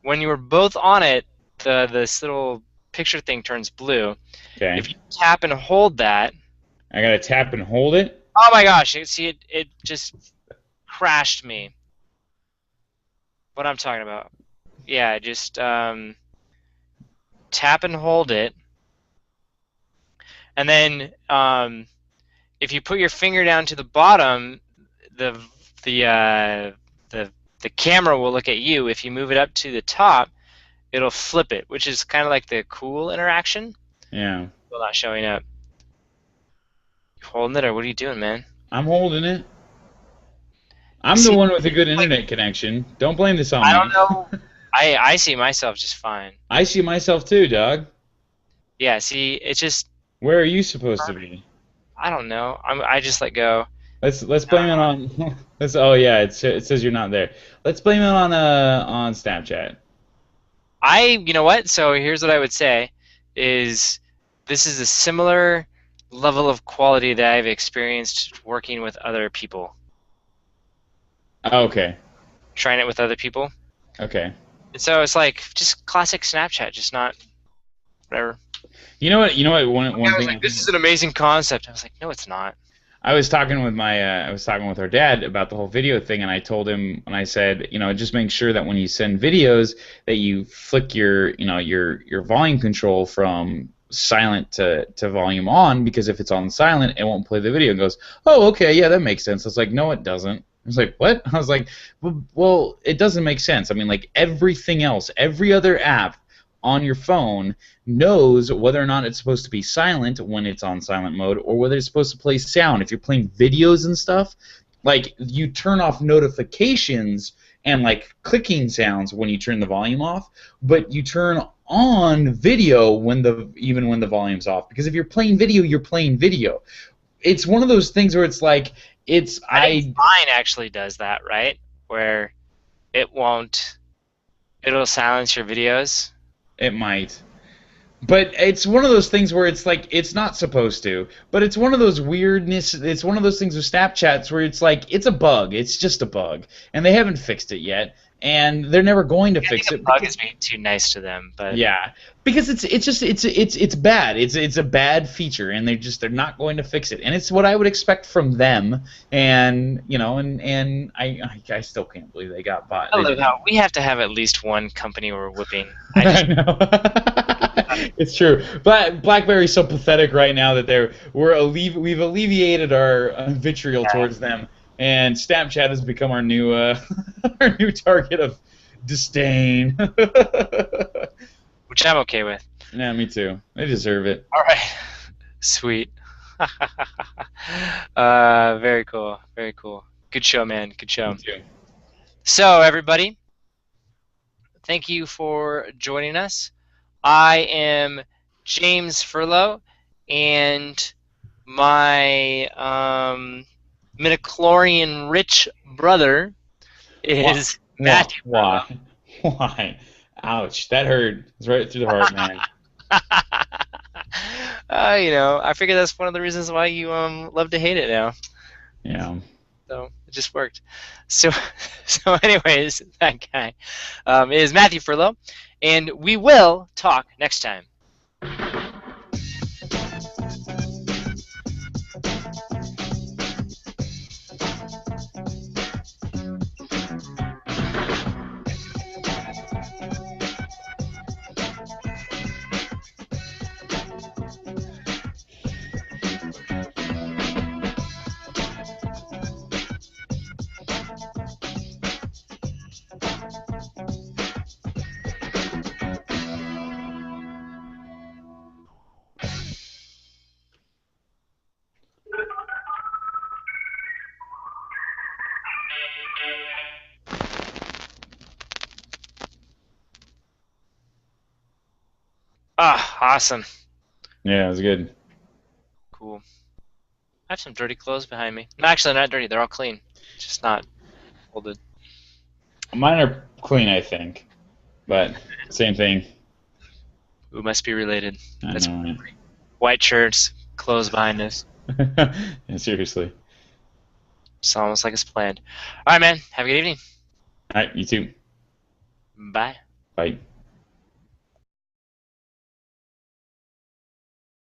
When you were both on it, this little picture thing turns blue. Okay. If you tap and hold that, I gotta tap and hold it. oh my gosh! See, it just crashed me. What I'm talking about? Yeah, just tap and hold it, and then if you put your finger down to the bottom, the the uh, the camera will look at you. If you move it up to the top, it'll flip it, which is kind of like the cool interaction. Yeah. Still not showing up. You holding it, or what are you doing, man? I'm holding it. I'm the See, one with a good internet connection. Don't blame this on I me. don't know. I see myself just fine. I see myself too, dog. Yeah, see, it's just Where are you supposed to be? I don't know. I just let go. Let's blame it on. Let's. Oh yeah, it says you're not there. Let's blame it on Snapchat. You know what? So here's what I would say is this is a similar level of quality that I've experienced working with other people, Okay. trying it with other people. Okay. And so it's like just classic Snapchat, just not whatever. You know what? You know what? One I was thing. like, this is an amazing concept. I was like, no, it's not. I was talking with I was talking with our dad about the whole video thing, and I told him, and I said, just make sure that when you send videos, that you flick your volume control from silent to volume on, because if it's on silent, it won't play the video. And goes, oh, okay, yeah, that makes sense. I was like, no, it doesn't. I was like, what? I was like, well, it doesn't make sense. I mean, like everything else, every other app on your phone knows whether or not it's supposed to be silent when it's on silent mode, or whether it's supposed to play sound. If you're playing videos and stuff, like you turn off notifications and like clicking sounds when you turn the volume off, but you turn on video even when the volume's off. Because if you're playing video, you're playing video. It's one of those things where it's like I think mine actually does that, right? Where it'll silence your videos. It might. But it's one of those things where it's like it's not supposed to. But it's one of those weirdness. It's one of those things with Snapchats where it's like it's a bug. It's just a bug, and they haven't fixed it yet, and they're never going to fix it. The bug is being too nice to them, but yeah, because it's bad. It's a bad feature, and they're not going to fix it, and it's what I would expect from them. And and I still can't believe they got bought. I love how we have to have at least one company we're whipping. I know. It's true. But BlackBerry's so pathetic right now that we've alleviated our vitriol towards them, and Snapchat has become our new our new target of disdain. Which I'm okay with. Yeah, me too. They deserve it. All right. Sweet. Very cool. Very cool. Good show, man. Good show. Me too. So, everybody, thank you for joining us. I am James Furlo, and my midichlorian-rich brother is Matthew. Why? Why? Ouch! That hurt. It's right through the heart, man. I figure that's one of the reasons why you love to hate it now. Yeah. So it just worked. So so anyways, that guy is Matthew Furlo, and we will talk next time. Ah, awesome. Yeah, it was good. Cool. I have some dirty clothes behind me. No, actually, they're not dirty. They're all clean. Just not folded. Mine are clean, I think, but same thing. Ooh, must be related. I That's know, white shirts, clothes behind us. right? Yeah, seriously. It's almost like it's planned. All right, man. Have a good evening. All right, you too. Bye. Bye.